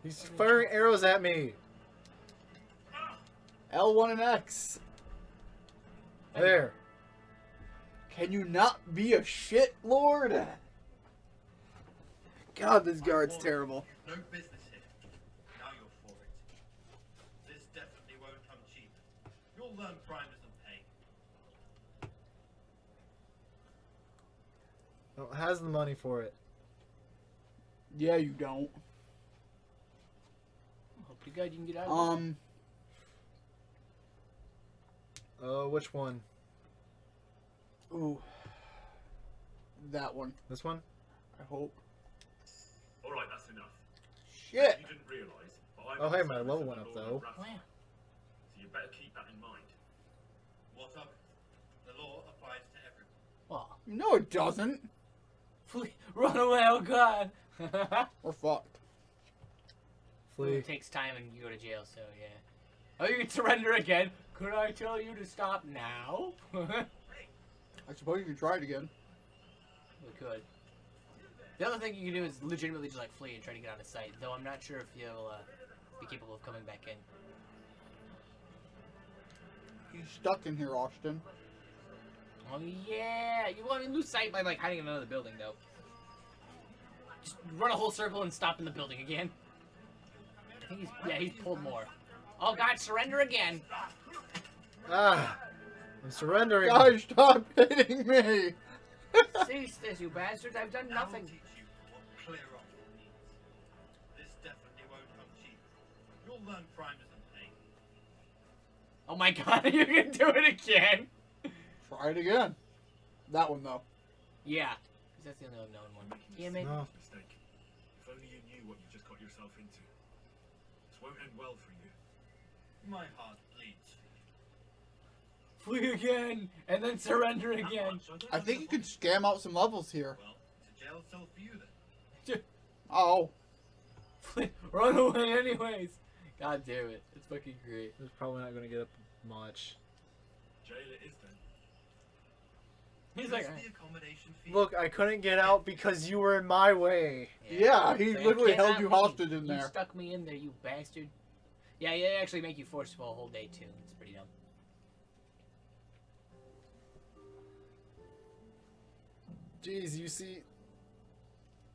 He's firing arrows at me. L1 and X. There. Can you not be a shit lord? God, this guard's terrible. No business here. Now you're for it. This definitely won't come cheap. You'll learn crime doesn't pay. No, has the money for it. Yeah, you don't. Hope to God you can get out of this. Which one? Ooh. That one. This one? I hope. Alright, that's enough. Shit! You didn't realise, but I'm Oh, hey, my service level of went the up, Lord though. of Rafa. Wow. So you better keep that in mind. What of it? The law applies to everyone. Well, No, it doesn't. flee. Run away, oh God. We're fucked. Flee. It takes time and you go to jail, so yeah. Oh, you can surrender again. Could I tell you to stop now? We I suppose you can try it again. could. The other thing you can do is legitimately just like flee and try to get out of sight, though I'm not sure if you'll be capable of coming back in. He's stuck in here, Austin. Oh yeah, you want to lose sight by like hiding in another building though. Just run a whole circle and stop in the building again. I think he's pulled more. Oh god, surrender again. Ah, I'm surrendering. Guys, stop hitting me! Cease this, you bastards! I've done nothing. Teach you what clear off means. This definitely won't come cheap. You'll learn primers and pain. Oh my god, you can do it again. Try it again. That one though. Yeah, because that's the only unknown one. Damn it. No. Mistake. If only you knew what you just got yourself into. This won't end well for you. My heart bleeds. Flee again, and then surrender again. I think you can scam out some levels here. Well, it's a jail cell for you then. Oh. Run away anyways. God damn it. It's fucking great. It's probably not gonna get up much. Jail it is then. He's What's like, the accommodation fee? Look, I couldn't get out because you were in my way. Yeah, he So literally cannot held you leave. hostage in You there. stuck me in there, you bastard. Yeah, they actually make you forced for a whole day too. It's pretty dumb. Jeez, you see.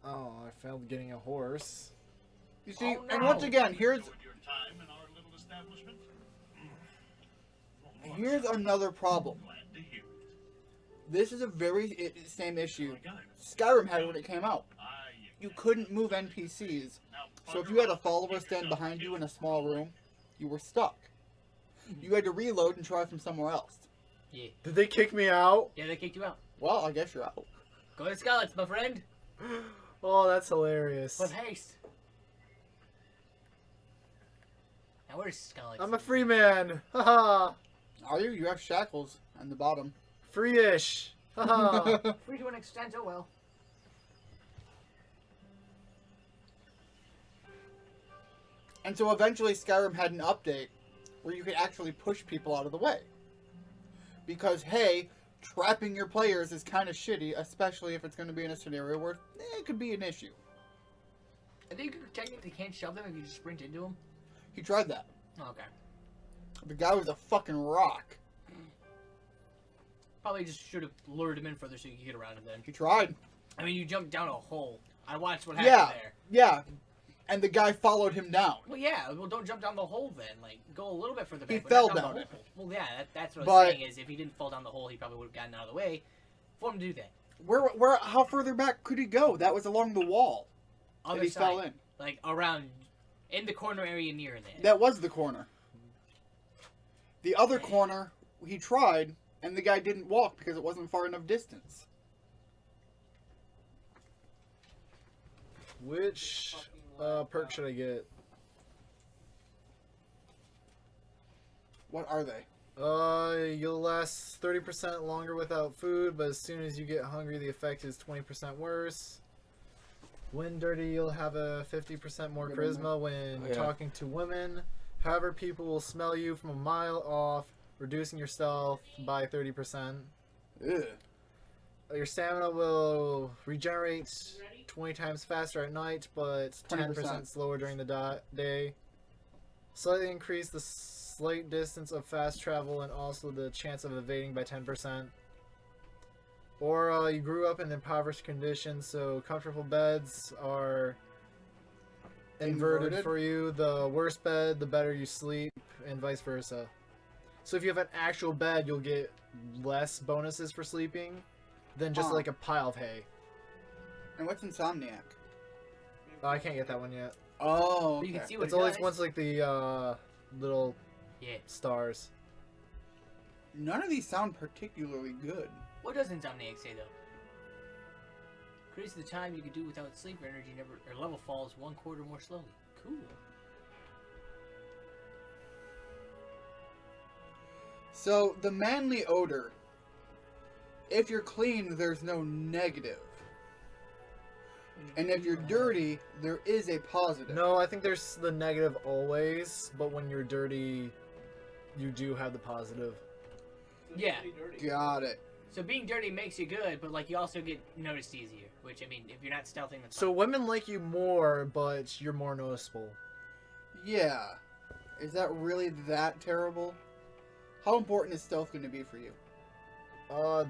Oh, I failed getting a horse. You see, Oh, and no. once again, here's Enjoyed your time in our little establishment? Not much. here's another problem. Glad to hear it. This is a very same issue There we go. Skyrim had when it came out. Ah, You couldn't move NPCs, Now, so if bugger you had a off. follower Keep stand yourself behind you in a killed. small room, you were stuck. You had to reload and try from somewhere else. Yeah. Did they kick me out? Yeah, they kicked you out. Well, I guess you're out. Go to Skeleton, my friend. Oh, that's hilarious. With haste. Now where's Skeleton? I'm a free man. Haha. Are you? You have shackles on the bottom. Free-ish. Haha. Free to an extent, oh well. And so eventually Skyrim had an update where you could actually push people out of the way. Because, hey, trapping your players is kind of shitty, especially if it's going to be in a scenario where it could be an issue. I think you technically can't shove them if you just sprint into them. He tried that. Oh, okay. The guy was a fucking rock. Probably just should have lured him in further so you could get around him then. He tried. I mean, you jumped down a hole. I watched what happened Yeah, there. yeah. And the guy followed him down. Well, yeah. Well, don't jump down the hole then. Like, go a little bit further back. He but fell not the down hole. it. Well, yeah. That's what I But- was saying is if he didn't fall down the hole, he probably would have gotten out of the way for him to do that. How further back could he go? That was along the wall. Other that he side, fell in. like around, in the corner area near there. That was the corner. The other corner, he tried, and the guy didn't walk because it wasn't far enough distance. Which perk should I get? What are they? You'll last 30% longer without food, but as soon as you get hungry, the effect is 20% worse. When dirty, you'll have a 50% more Good one, charisma when Oh, yeah. talking to women. However, people will smell you from a mile off, reducing your stealth by 30%. Ugh. Your stamina will regenerate 20 times faster at night, but 10% 20%. slower during the day. Slightly increase the slight distance of fast travel and also the chance of evading by 10%. Or you grew up in impoverished conditions, so comfortable beds are inverted Inverted? for you. The worse bed, the better you sleep, and vice versa. So if you have an actual bed, you'll get less bonuses for sleeping than just Huh. like a pile of hay. And what's Insomniac? Oh, I can't get that one yet. Oh, But you can okay. see what It's it always does. once like the little Yeah. stars. None of these sound particularly good. What does Insomniac say though? Increase the time you can do without sleep. Your energy never or level falls 1/4 more slowly. Cool. So, the manly odor, if you're clean, there's no negative. And if you're dirty, there is a positive. No, I think there's the negative always, but when you're dirty, you do have the positive. Yeah. Got it. So being dirty makes you good, but like you also get noticed easier. Which I mean, if you're not stealthing, that's So fine. women like you more, but you're more noticeable. Yeah. Is that really that terrible? How important is stealth going to be for you?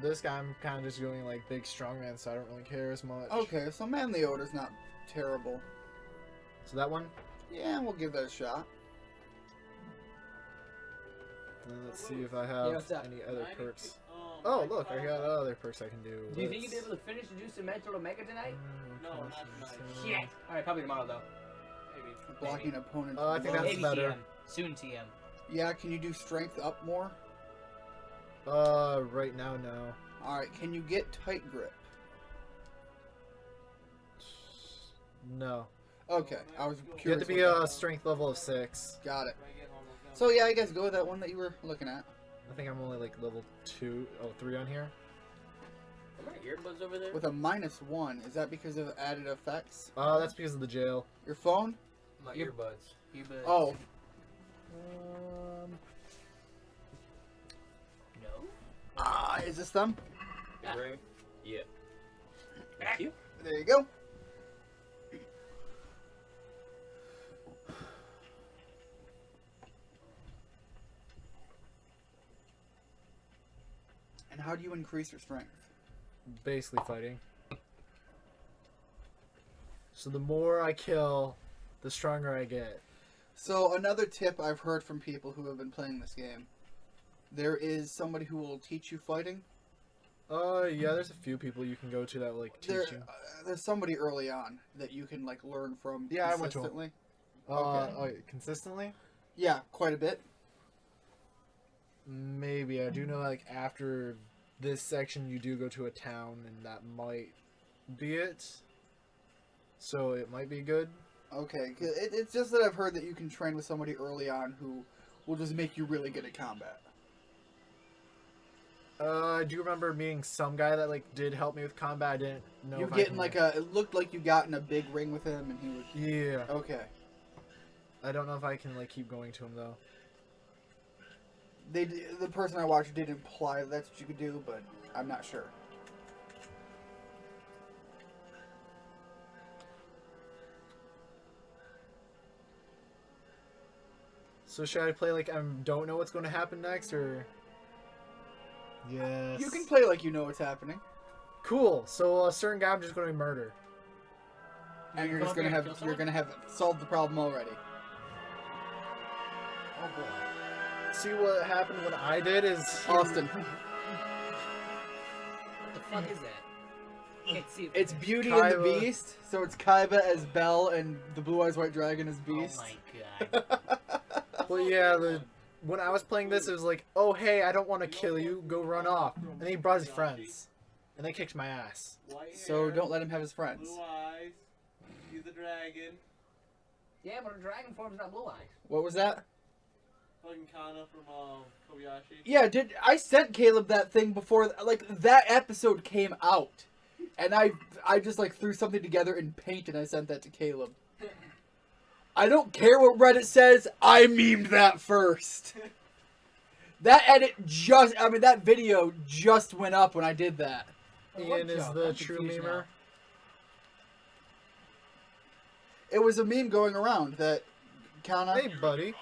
This guy I'm kind of just doing like big strongman, so I don't really care as much. Okay, so manly odor's not terrible. So that one. Yeah, we'll give that a shot. And let's see if I have what's up? any other perks. Oh, look, I got other perks I can do. Do you think you'll be able to finish the Juice and Mental Omega tonight? No, not tonight. Shit! Alright, probably tomorrow though. Maybe. Blocking opponents. I think that's Maybe better. TM. Soon TM. Yeah, can you do strength up more? Right now, no. Alright, can you get tight grip? No. Okay, I was curious. You have to be what a strength level of 6. Got it. So yeah, I guess go with that one that you were looking at. I think I'm only like level 3 on here. Are my earbuds over there? With a -1, is that because of added effects? That's because of the jail. Your phone? My Your- earbuds. Oh. No? Is this them? Right? Yeah. Thank you. There you go. And how do you increase your strength? Basically fighting. So the more I kill, the stronger I get. So another tip I've heard from people who have been playing this game, there is somebody who will teach you fighting. Yeah, there's a few people you can go to that like teach you. There's somebody early on that you can like learn from Yeah, I went to him. consistently. Consistently? Yeah, quite a bit. Maybe. I do know like after this section you do go to a town and that might be it. So it might be good. Okay, 'cause it's just that I've heard that you can train with somebody early on who will just make you really good at combat. I do remember meeting some guy that like did help me with combat. I didn't know. You if I get in can, like a. It looked like you got in a big ring with him, and he was. Yeah. Okay. I don't know if I can like keep going to him though. The person I watched did imply that's what you could do, but I'm not sure. So should I play like I don't know what's going to happen next, or? Yes. You can play like you know what's happening, Cool. So a certain guy I'm just going to murder. and you're just gonna have solved the problem already. Oh boy. See what happened when I did is Austin. What the fuck is that? Can't see it. It's Beauty and the Kaiba. Beast, so it's Kaiba as Belle and the Blue Eyes White Dragon as Beast. Oh my god. Well, yeah. When I was playing this, it was like, oh hey, I don't want to kill you. Go run off. And then he brought his friends, and they kicked my ass. White So hair, don't let him have his friends. Blue eyes. He's a dragon. Yeah, but a dragon form's not blue eyes. What was that? Fucking Kana from Kobayashi. Yeah, I sent Caleb that thing before, like, that episode came out. And I just, like, threw something together in Paint and I sent that to Caleb. I don't care what Reddit says, I memed that first. That that video just went up when I did that. Ian is the true memer. It was a meme going around that Kana... Hey, buddy.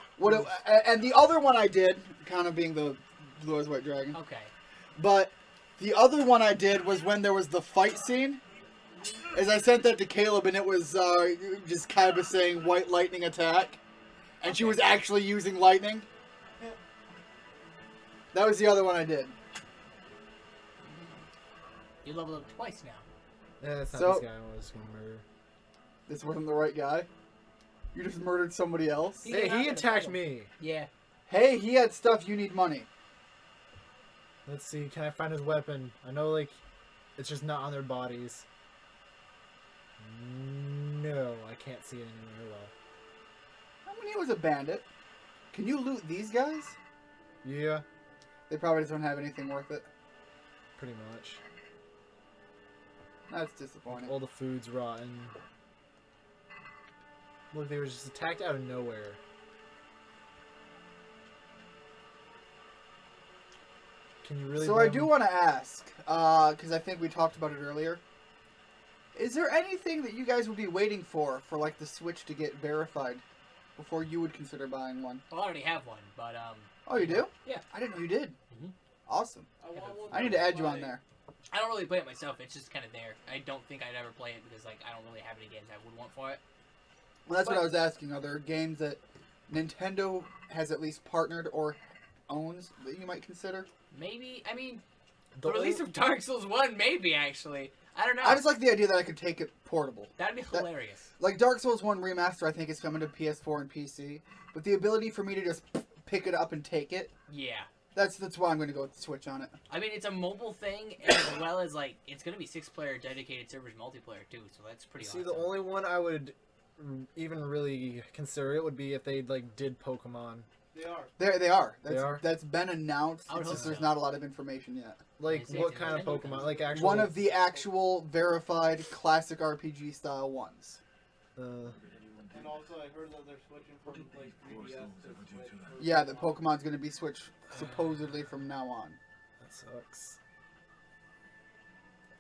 And the other one I did, Kana being the Blue Eyes White Dragon. Okay. But the other one I did was when there was the fight scene. As I sent that to Caleb, and it was just Kaiba saying "White Lightning Attack," and she was actually using lightning. That was the other one I did. You leveled up twice now. Yeah, that's not So- this guy I was going to murder. This wasn't the right guy. You just murdered somebody else. Hey, he attacked me. Yeah. Hey, he had stuff. You need money. Let's see. Can I find his weapon? I know, like, it's just not on their bodies. No, I can't see it anywhere. Well, I mean, he was a bandit. Can you loot these guys? yeah, They probably just don't have anything worth it. pretty much. That's disappointing. All the food's rotten. Look, they were just attacked out of nowhere. Can you really? So I do want to ask, because I think we talked about it earlier. Is there anything that you guys would be waiting for like the Switch to get verified before you would consider buying one? Well, I already have one, but Oh, you do? Yeah. I didn't know you did. Awesome. I want one I need that to add you was on like- there. I don't really play it myself. It's just kind of there. I don't think I'd ever play it because like I don't really have any games I would want for it. Well, that's what But- I was asking. Are there games that Nintendo has at least partnered or owns that you might consider? Maybe. I mean, The the release of Dark Souls 1, maybe actually. I don't know. I just like the idea that I could take it portable. That'd be hilarious. Like Dark Souls 1 Remaster, I think is coming to PS4 and PC. But the ability for me to just pick it up and take it, Yeah. that's why I'm going to go with the Switch on it. I mean, it's a mobile thing, as well as like it's gonna be 6-player dedicated servers multiplayer too. So that's pretty. See, awesome. the only one I would even really consider it would be if they like did Pokemon. They are. They are. They are? That's been announced. I would It's hope just there's so. not a lot of information yet. Like They say what it's kind of Nintendo Pokemon? comes. Like actual. One of the actual verified classic RPG style ones. And also, I heard that they're switching from like 3DS to Switch. Yeah, the Pokemon's going to be switched supposedly from now on. That sucks.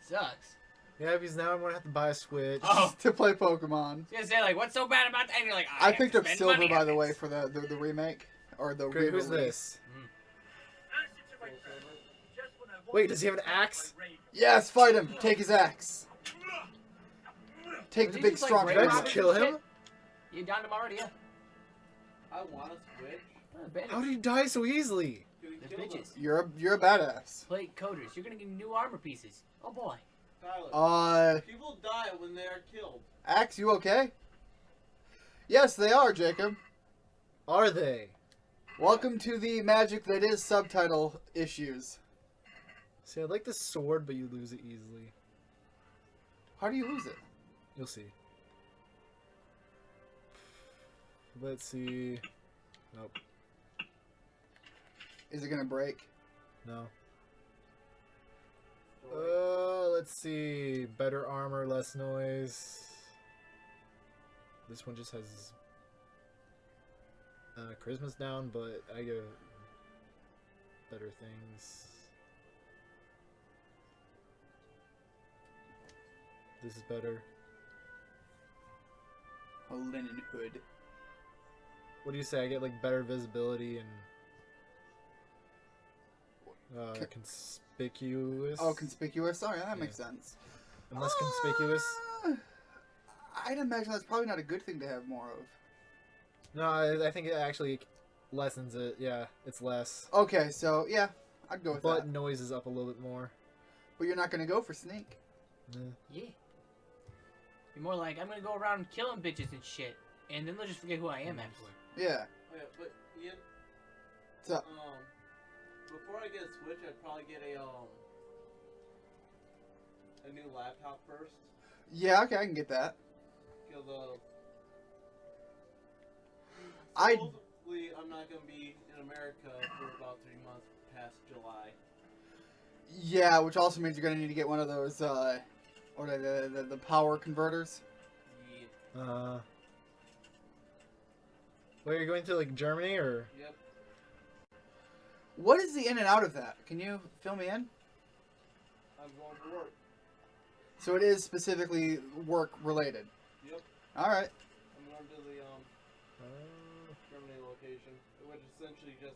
Sucks. Yeah, because now I'm gonna have to buy a Switch. Oh. To play Pokemon. I was gonna say like, what's so bad about that? And you're like, I have picked to up spend Silver, money by on the way, this. for the remake. Or the Great, who's re-release. this? Just when I Wait, does he have an axe? Yes, fight him. Take his axe. Take Was the he big just, like, strong raid Did I guy. just kill him? You down to already? Yeah. I want a Switch. How did he die so easily? Can we The kill them? bitches. You're a badass. Plate coders. You're gonna get new armor pieces. Oh boy. Tyler. People die when they are killed. Axe, you okay? Yes, they are, Jacob. Are they? Welcome to the magic that is subtitle issues. See, I like the sword, but you lose it easily. How do you lose it? You'll see. Let's see. Nope. Is it gonna break? No. Let's see. Better armor, less noise. This one just has charisma's down, but I get better things. This is better. A linen hood. What do you say? I get like better visibility and conspicuous. Oh, conspicuous. Oh, yeah, that makes sense. And less conspicuous. I'd imagine that's probably not a good thing to have more of. No, I think it actually lessens it. Yeah, it's less. Okay, so yeah, I'd go with But that. noise is up a little bit more. But you're not gonna go for sneak. Yeah. You're more like, I'm gonna go around killing bitches and shit, and then they'll just forget who I am afterward. Yeah. Oh, yeah, but Ian, So before I get a Switch, I'd probably get a new laptop first. yeah, okay, I can get that. Because I supposedly I'm not gonna be in America for about 3 months past July. yeah, which also means you're gonna need to get one of those what are the power converters. Yeah. Where are you going to, like Germany or? Yep. What is the in and out of that? Can you fill me in? I'm going to work. So it is specifically work related. Yep. All right. I'm going to the Germany location, which is essentially just.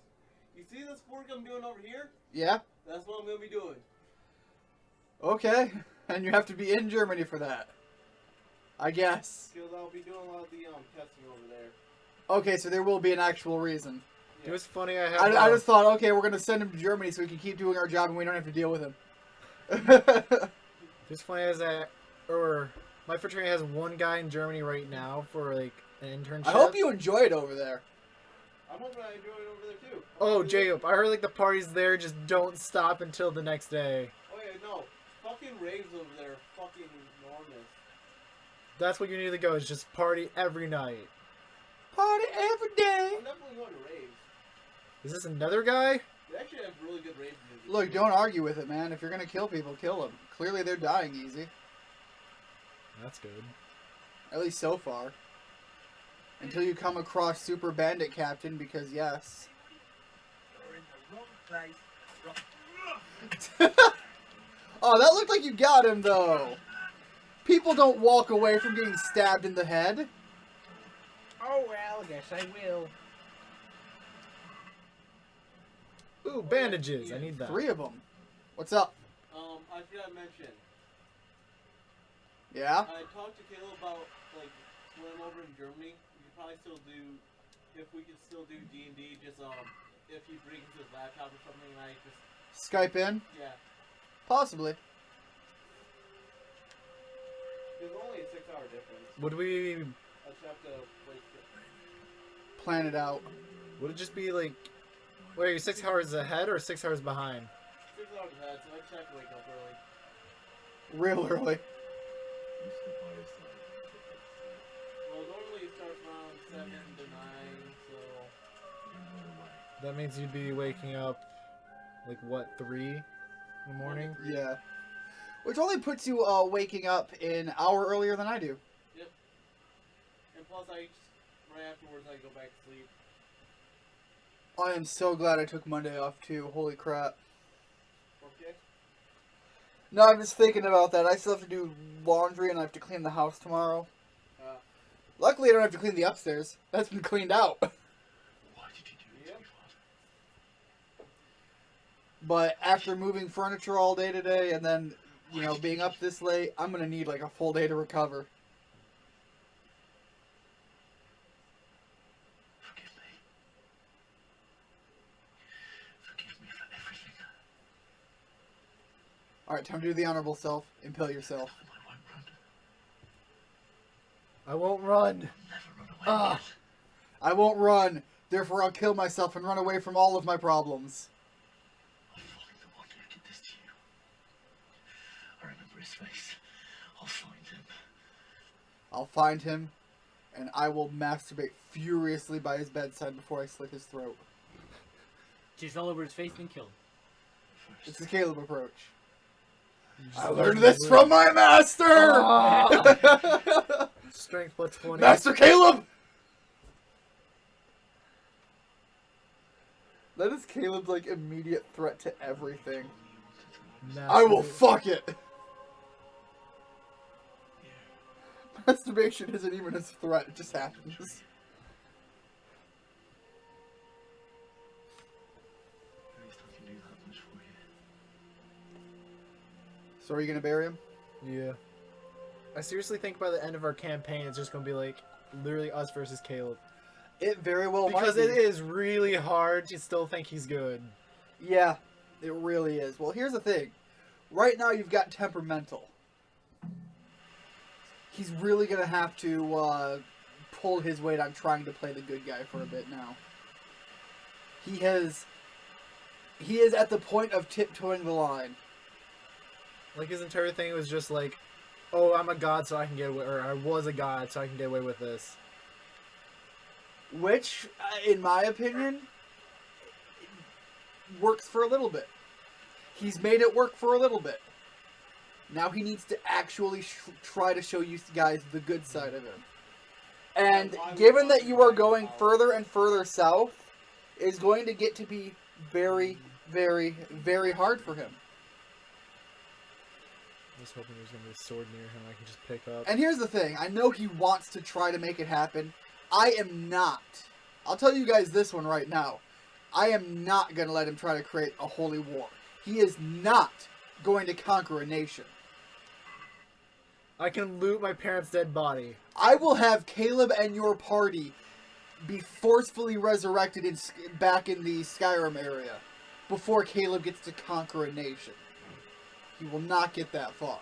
You see this work I'm doing over here? Yeah. That's what I'm gonna be doing. Okay. And you have to be in Germany for that. I guess. Because I'll be doing a lot of the testing over there. Okay, so there will be an actual reason. It was funny. I have. I just thought, okay, we're gonna send him to Germany so we can keep doing our job and we don't have to deal with him. It's funny as that, or my fraternity has one guy in Germany right now for like an internship. I hope you enjoy it over there. I'm hoping I enjoy it over there too. Oh, Jacob, I heard like the parties there just don't stop until the next day. Oh yeah, no. Fucking raves over there are fucking enormous. That's what you need to go. Is just party every night. Party every day. I'm definitely going to raves. Is this another guy? They actually have really good rave music. Look, don't argue with it, man. If you're gonna kill people, kill them. Clearly, they're dying easy. That's good. At least so far. Until you come across Super Bandit Captain, because yes. You're in the wrong place. Oh, that looked like you got him, though. People don't walk away from getting stabbed in the head. Oh well, guess I will. Ooh, bandages. I need that. 3 of them. What's up? I forgot to mention. Yeah? I talked to Caleb about, like, when I'm over in Germany, we could probably still do, if we could still do D&D, just, if he brings his laptop or something, and I just... Skype in? Yeah. Possibly. There's only a 6-hour difference. Would we... I just have to wait for... Plan it out. Would it just be like... Wait, are you 6 hours ahead or 6 hours behind? 6 hours ahead, so I just have to wake up early. Real early. Well, normally it starts around 7 to 9, so... That means you'd be waking up, like, what, 3 in the morning? Yeah. Which only puts you waking up an hour earlier than I do. Yep. And plus, right afterwards, I go back to sleep. I am so glad I took Monday off, too. Holy crap. Okay. No, I'm just thinking about that. I still have to do laundry and I have to clean the house tomorrow. Luckily, I don't have to clean the upstairs. That's been cleaned out. Why did you do this, Father? But after moving furniture all day today and then, you know, being up this late, I'm going to need like a full day to recover. Forgive me. Forgive me for everything. Alright, time to do the honorable self. Impale yourself. I won't run. Ah, I won't run. Therefore, I'll kill myself and run away from all of my problems. I'll find the one who did this to you. I remember his face. I'll find him. I'll find him, and I will masturbate furiously by his bedside before I slit his throat. Just all over his face and killed. It's the Caleb approach. I learned this from my master! Strength plus 20. Master Caleb! That is Caleb's, like, immediate threat to everything. I will fuck it! Masturbation isn't even his threat, it just happens. At least I can do that much for you. So are you gonna bury him? Yeah. I seriously think by the end of our campaign, it's just gonna be like literally us versus Caleb. It very well Because might it be. is really hard to still think he's good. Yeah, it really is. Well, here's the thing. Right now, you've got temperamental. He's really gonna have to pull his weight on trying to play the good guy for a bit now. He is at the point of tiptoeing the line. Like his entire thing was just like, oh, I'm a god, so I can get away, or I was a god, so I can get away with this. Which, in my opinion, works for a little bit. He's made it work for a little bit. Now he needs to actually try to show you guys the good side of him. And given that you are going further and further south, it's going to get to be very, very, very hard for him. I was hoping there's gonna be a sword near him I can just pick up. And here's the thing. I know he wants to try to make it happen. I am not. I'll tell you guys this one right now. I am not going to let him try to create a holy war. He is not going to conquer a nation. I can loot my parents' dead body. I will have Caleb and your party be forcefully resurrected back in the Skyrim area before Caleb gets to conquer a nation. He will not get that far.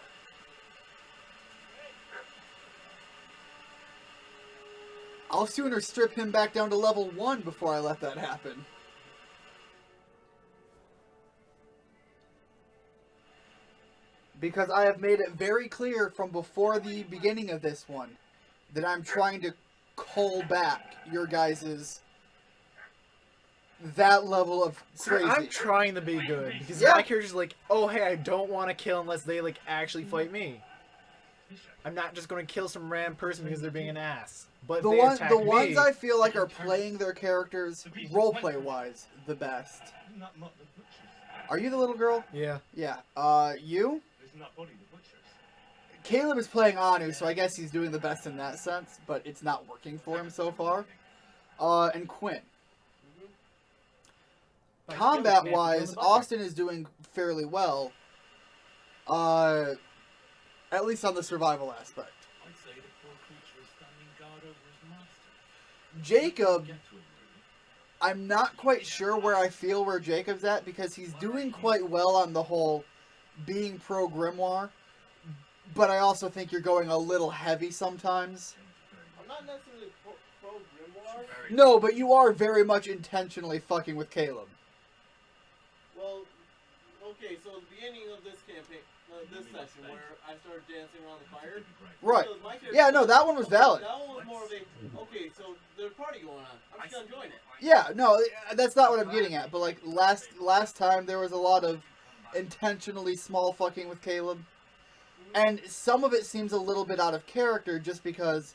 I'll sooner strip him back down to level 1 before I let that happen. Because I have made it very clear from before the beginning of this one that I'm trying to cull back your guys' that level of crazy. I'm trying to be good because Yeah. my character's like, oh hey, I don't want to kill unless they like actually fight me. I'm not just going to kill some random person because they're being an ass. But The they ones me. I feel like are playing their characters roleplay wise the best. Isn't that not the butchers? Are you the little girl? Yeah. Yeah. You? Isn't that body the butchers? Caleb is playing Anu, so I guess he's doing the best in that sense, but it's not working for him so far. And Quinn. combat-wise, Austin is doing fairly well. At least on the survival aspect. I'd say the poor creature is standing guard over his master. Jacob, Get to him, really. I'm not quite sure where I feel where Jacob's at, because he's doing quite well on the whole being pro-grimoire, but I also think you're going a little heavy sometimes. I'm not necessarily pro grimoire. No, but you are very much intentionally fucking with Caleb. Well, okay, so at the beginning of this campaign, this session, where I started dancing around the fire. Right. because my character- Yeah, no, that one was valid. That one was more of a, okay, so there's a party going on. I'm just gonna join it. Yeah, no, that's not what I'm getting at, but like last time there was a lot of intentionally small fucking with Caleb. And some of it seems a little bit out of character just because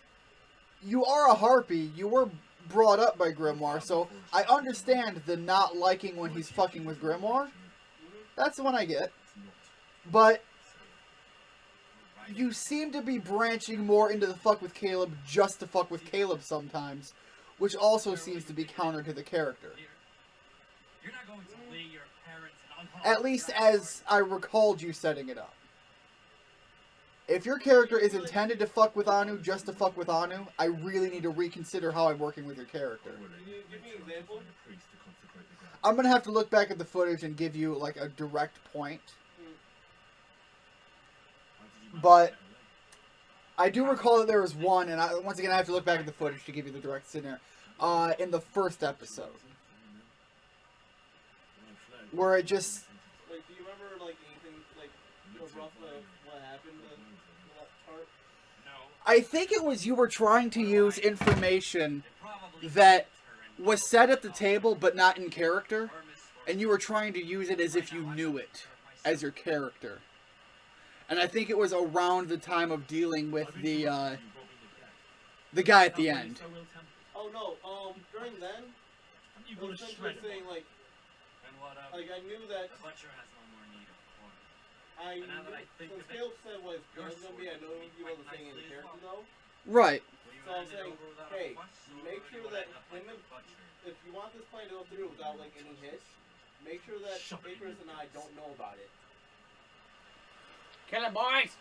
you are a harpy, you were brought up by Grimoire, so I understand the not liking when he's fucking with Grimoire. That's the one I get. But you seem to be branching more into the fuck with Caleb just to fuck with Caleb sometimes, which also seems to be counter to the character. You're not going to lay your parents and At least as I recalled you setting it up. If your character is intended to fuck with Anu just to fuck with Anu, I really need to reconsider how I'm working with your character. Can you give me an example? I'm gonna have to look back at the footage and give you like a direct point. But I do recall that there was one, and once again I have to look back at the footage to give you the direct scenario. In the first episode, where it just. Like, do you remember like anything like rough what happened to that part? I think it was you were trying to use information that was said at the table but not in character, and you were trying to use it as if you knew it as your character. And I think it was around the time of dealing with the guy at the end. Oh no, during then, I was essentially saying like I knew that since Caleb said what his plan was gonna be, I know he wasn't saying in character though. Right. So I'm saying, hey, make sure that if you want this plan to go through without like any hitch, make sure that Icarus and I don't know about it. Kill him, boys!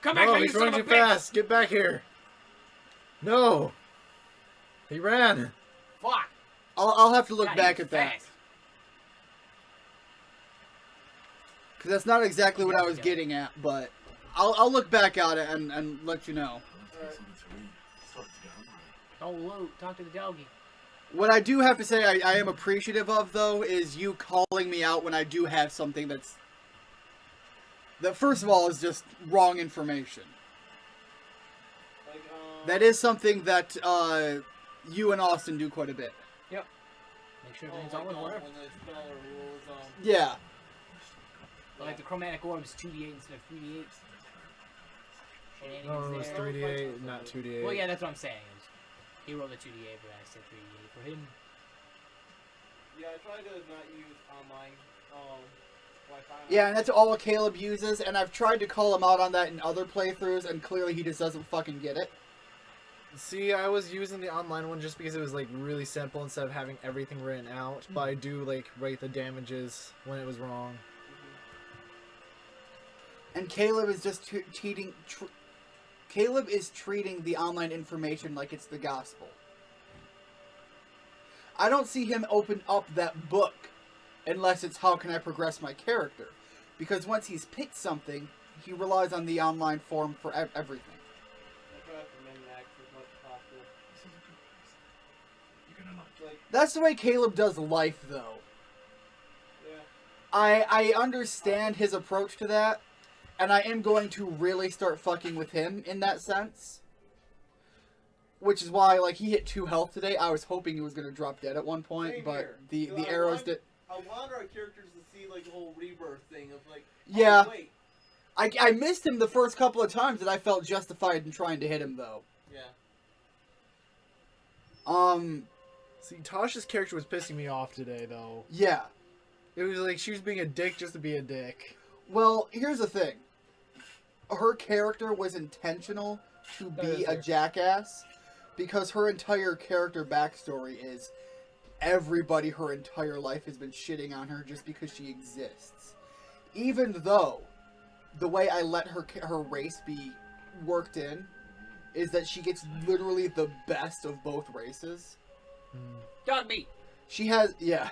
Come back No, here, you he's son running of too a bitch! fast. Get back here. No. He ran. Fuck! I'll have to look God, back he's at that. fast. Because that's not exactly what I was getting at, but I'll look back at it and let you know. Oh, Luke, talk to the doggy. What I do have to say I am appreciative of, though, is you calling me out when I do have something that first of all is just wrong information. Like, That is something that you and Austin do quite a bit. Yep. Make sure everything's oh all my in God, order. when the speller rules, Yeah. Like the chromatic orb is 2d8 instead of 3d8. No, it was 3d8, not 2d8. Well, yeah, that's what I'm saying. He rolled a 2d8, but I said 3d8 for him. Yeah, I try to not use online Wi-Fi. Yeah, and that's all Caleb uses, and I've tried to call him out on that in other playthroughs, and clearly he just doesn't fucking get it. See, I was using the online one just because it was like really simple instead of having everything written out. But I do like write the damages when it was wrong. And Caleb is just Caleb is treating the online information like it's the gospel. I don't see him open up that book unless it's how can I progress my character. Because once he's picked something, he relies on the online forum for everything. I try to min-max as much as possible. Like, That's the way Caleb does life, though. yeah. I understand his approach to that, and I am going to really start fucking with him in that sense. Which is why, like, he hit 2 health today. I was hoping he was going to drop dead at one point, Same but here. the arrows did... I want our characters to see, like, the whole rebirth thing of, like, Yeah. oh, wait. I missed him the first couple of times, and I felt justified in trying to hit him, though. Yeah. See, Tasha's character was pissing me off today, though. Yeah. It was like she was being a dick just to be a dick. Well, here's the thing. Her character was intentional to be a jackass, because her entire character backstory is everybody her entire life has been shitting on her just because she exists. Even though the way I let her race be worked in is that she gets literally the best of both races. Dog meat. She has, yeah.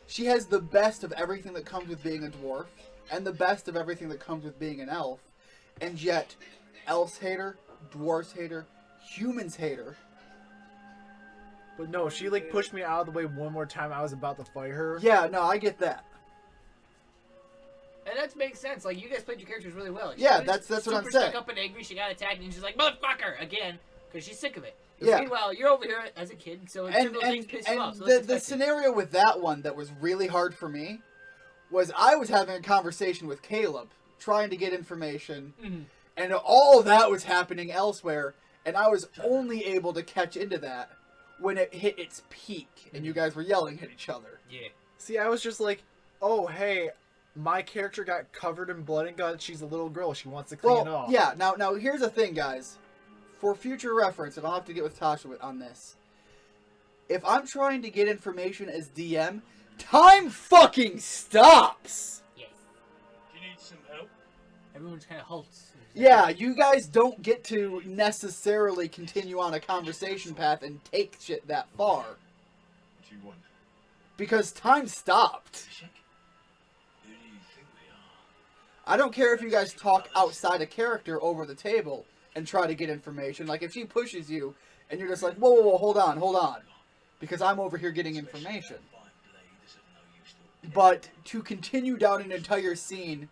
She has the best of everything that comes with being a dwarf, and the best of everything that comes with being an elf, and yet, elves hate her, dwarves hate her, humans hate her. But no, she like pushed me out of the way one more time. I was about to fight her. Yeah, no, I get that. And that makes sense. Like, you guys played your characters really well. Yeah, She that's was what I'm super saying. stuck up and angry. She got attacked, and she's like, "Motherfucker!" again, because she's sick of it. Yeah. Meanwhile, you're over here as a kid, so trivial things piss you off. So the scenario with that one that was really hard for me was I was having a conversation with Caleb, trying to get information, and all of that was happening elsewhere, and I was only able to catch into that when it hit its peak, and you guys were yelling at each other. Yeah. See, I was just like, oh, hey, my character got covered in blood and guts. She's a little girl. She wants to clean it off. Yeah, now here's the thing, guys. For future reference, and I'll have to get with Tasha on this. If I'm trying to get information as DM, time fucking stops! Yes. Do you need some help? Everyone just kind of halts. Yeah, you guys don't get to necessarily continue on a conversation path and take shit that far. What do you want? Because time stopped. Who do you think we are? I don't care if you guys talk outside a character over the table and try to get information. Like, if she pushes you and you're just like, whoa, hold on. Because I'm over here getting information. But to continue down an entire scene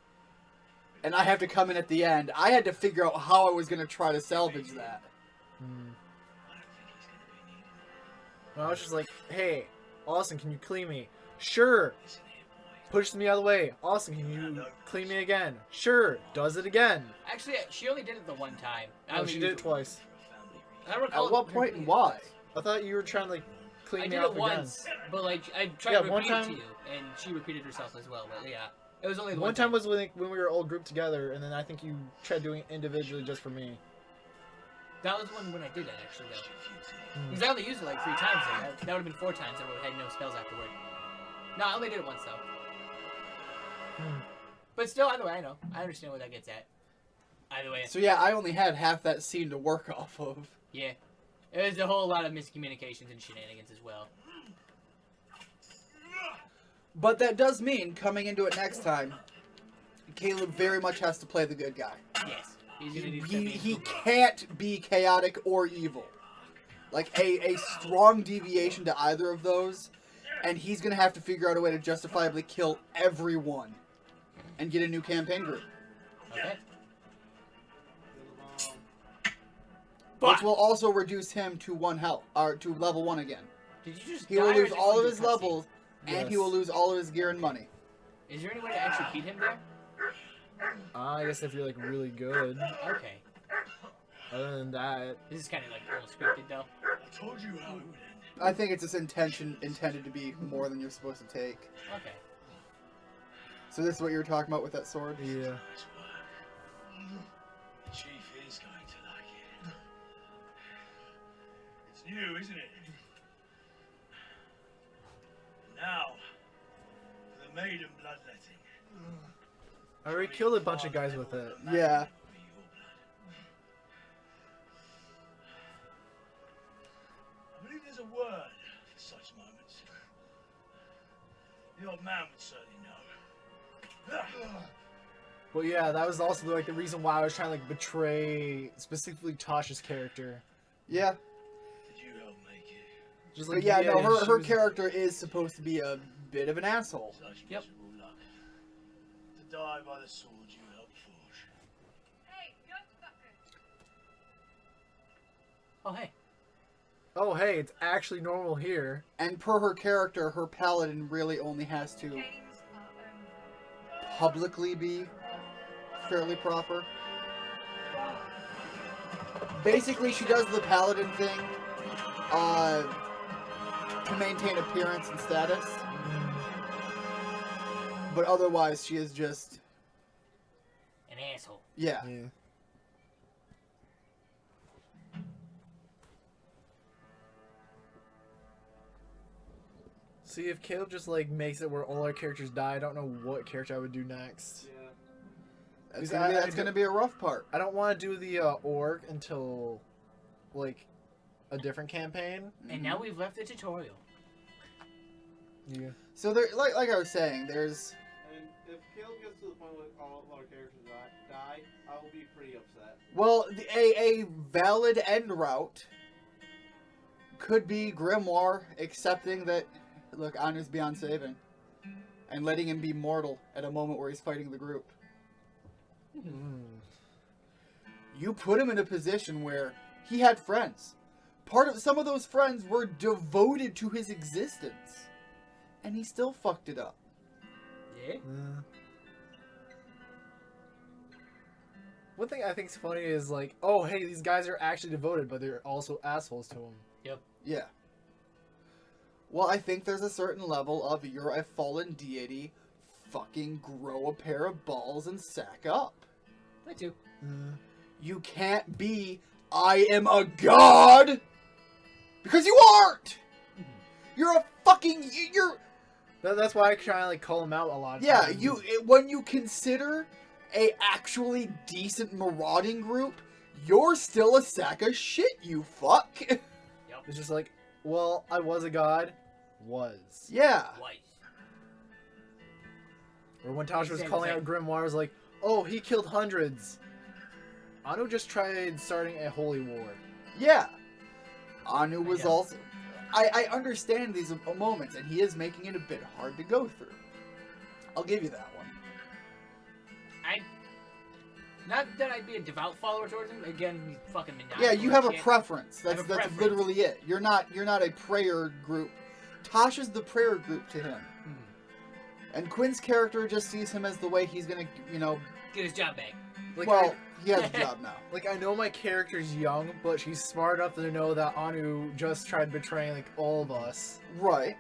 and I have to come in at the end, I had to figure out how I was going to try to salvage that. I was just like, hey, Austin, can you clean me? Sure. Pushes me out of the way. Austin, can you clean me again? Sure. Does it again. Actually, she only did it the one time. No, she did it twice. I don't recall At what point and why? I thought you were trying to like clean I me did up it once, again. but like I tried to repeat it to you, and she repeated herself as well. But yeah, it was only the One time was when we were all grouped together, and then I think you tried doing it individually just for me. That was when I did that actually though. Because I only used it like 3 times. Though. That would have been 4 times. I would have had no spells afterward. No, I only did it once though. But still, either way, I know. I understand what that gets at. Either way. So yeah, I only had half that scene to work off of. Yeah. It was a whole lot of miscommunications and shenanigans as well. But that does mean, coming into it next time, Caleb very much has to play the good guy. Yes. He's gonna need to He can't be chaotic or evil. Like, a strong deviation to either of those, and he's going to have to figure out a way to justifiably kill everyone and get a new campaign group. Okay. Which will also reduce him to 1 health, or to level 1 again. Did you just He will die, or lose is it all of going his to cutscene? levels, and he will lose all of his gear and money. Is there any way to actually beat him there? I guess if you're like really good. Okay. Other than that, This is kind of like a little scripted though. I told you how it would end. I think it's this intended to be more than you're supposed to take. Okay. So this is what you were talking about with that sword? yeah. Nice work. The chief is going to like it. It's new, isn't it? Now, for the maiden bloodletting. I already killed a bunch of guys with it. Yeah. I believe there's a word for such moments. The old man would certainly know. Well, yeah, that was also like the reason why I was trying to like betray specifically Tasha's character. Yeah. Did you help make it? Just But like yeah, no, she her was- character is supposed to be a bit of an asshole. Such Yep. miserable luck. To die by the sword you helped forge. Hey, you fucker. Oh hey. Oh, hey, it's actually normal here. And per her character, her paladin really only has to Games are over. publicly be fairly proper. Basically, she does the paladin thing to maintain appearance and status. But otherwise, she is just... An asshole. Yeah. Yeah. See, if Caleb just like makes it where all our characters die, I don't know what character I would do next. Yeah. That's gonna be a rough part. I don't want to do the orc until like a different campaign. And now we've left the tutorial. Yeah. So there, like I was saying, there's. And if Caleb gets to the point where all of our characters die, I will be pretty upset. Well, a valid end route could be Grimoire accepting that, look, Anu's beyond saving, and letting him be mortal at a moment where he's fighting the group. You put him in a position where he had friends. Some of those friends were devoted to his existence, and he still fucked it up. Yeah. One thing I think is funny is like, oh hey, these guys are actually devoted, but they're also assholes to him. Yep. Yeah. Well, I think there's a certain level of you're a fallen deity, fucking grow a pair of balls and sack up. I do. You can't be, I am a god! Because you aren't! You're a fucking, you're... That's why I try to like call him out a lot of Yeah, times. when you consider a actually decent marauding group, you're still a sack of shit, you fuck. It's just like, well, I was a god. Was. Yeah. Twice. Or when Tasha was Same, calling same. out Grimoire, I was like, oh, he killed hundreds. Anu just tried starting a holy war. Yeah. Anu was guess. also... I understand these moments, and he is making it a bit hard to go through. I'll give you that one. Not that I'd be a devout follower towards him. Again, he's fucking maniacal. Yeah, you have a shit. preference. I have That's a preference. literally it. You're not a prayer group. Tasha's the prayer group to him. And Quinn's character just sees him as the way he's gonna, Get his job back. Like, well, he has a job now. Like, I know my character's young, but she's smart enough to know that Anu just tried betraying, like, all of us Right.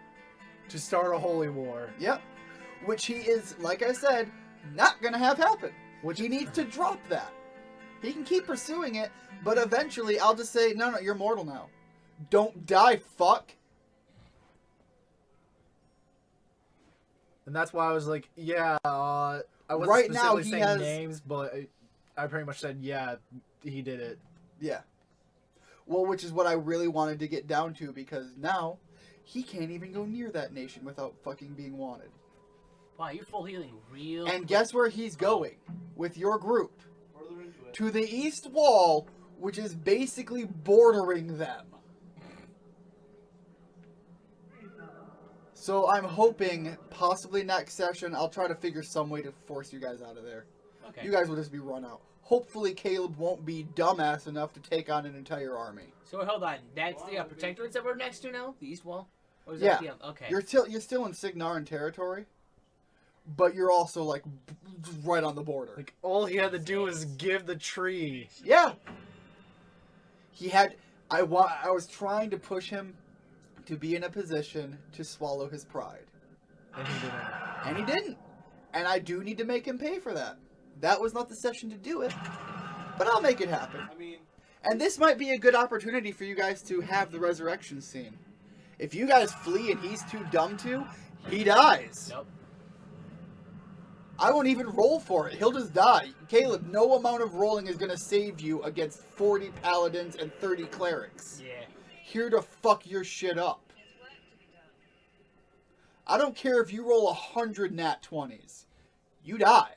to start a holy war. Yep. Which he is, like I said, not gonna have happen. Which He needs to drop that. He can keep pursuing it, but eventually I'll just say, no, you're mortal now. Don't die, fuck. And that's why I was like, yeah, I wasn't Right now, specifically he saying has- names, but I pretty much said, yeah, he did it. Yeah. Well, which is what I really wanted to get down to, because now he can't even go near that nation without fucking being wanted. Wow, you're full healing real And quick. guess where he's going with your group? Further into it. To the east wall, which is basically bordering them. So I'm hoping, possibly next session, I'll try to figure some way to force you guys out of there. Okay. You guys will just be run out. Hopefully Caleb won't be dumbass enough to take on an entire army. So hold on, that's the protectorates that we're next to now? The east wall? Or is Yeah. that the okay. You're still in Signarin territory, but you're also like right on the border. Like, all he had to do was give the tree. Yeah. He had. I was trying to push him to be in a position to swallow his pride, And he didn't. and he didn't. And I do need to make him pay for that. That was not the session to do it, but I'll make it happen. I mean, And this might be a good opportunity for you guys to have the resurrection scene. If you guys flee and he's too dumb to, he dies. Nope. I won't even roll for it. He'll just die. Caleb, no amount of rolling is going to save you against 40 paladins and 30 clerics. Yeah. Here to fuck your shit up. I don't care if you roll 100 nat 20s. You die.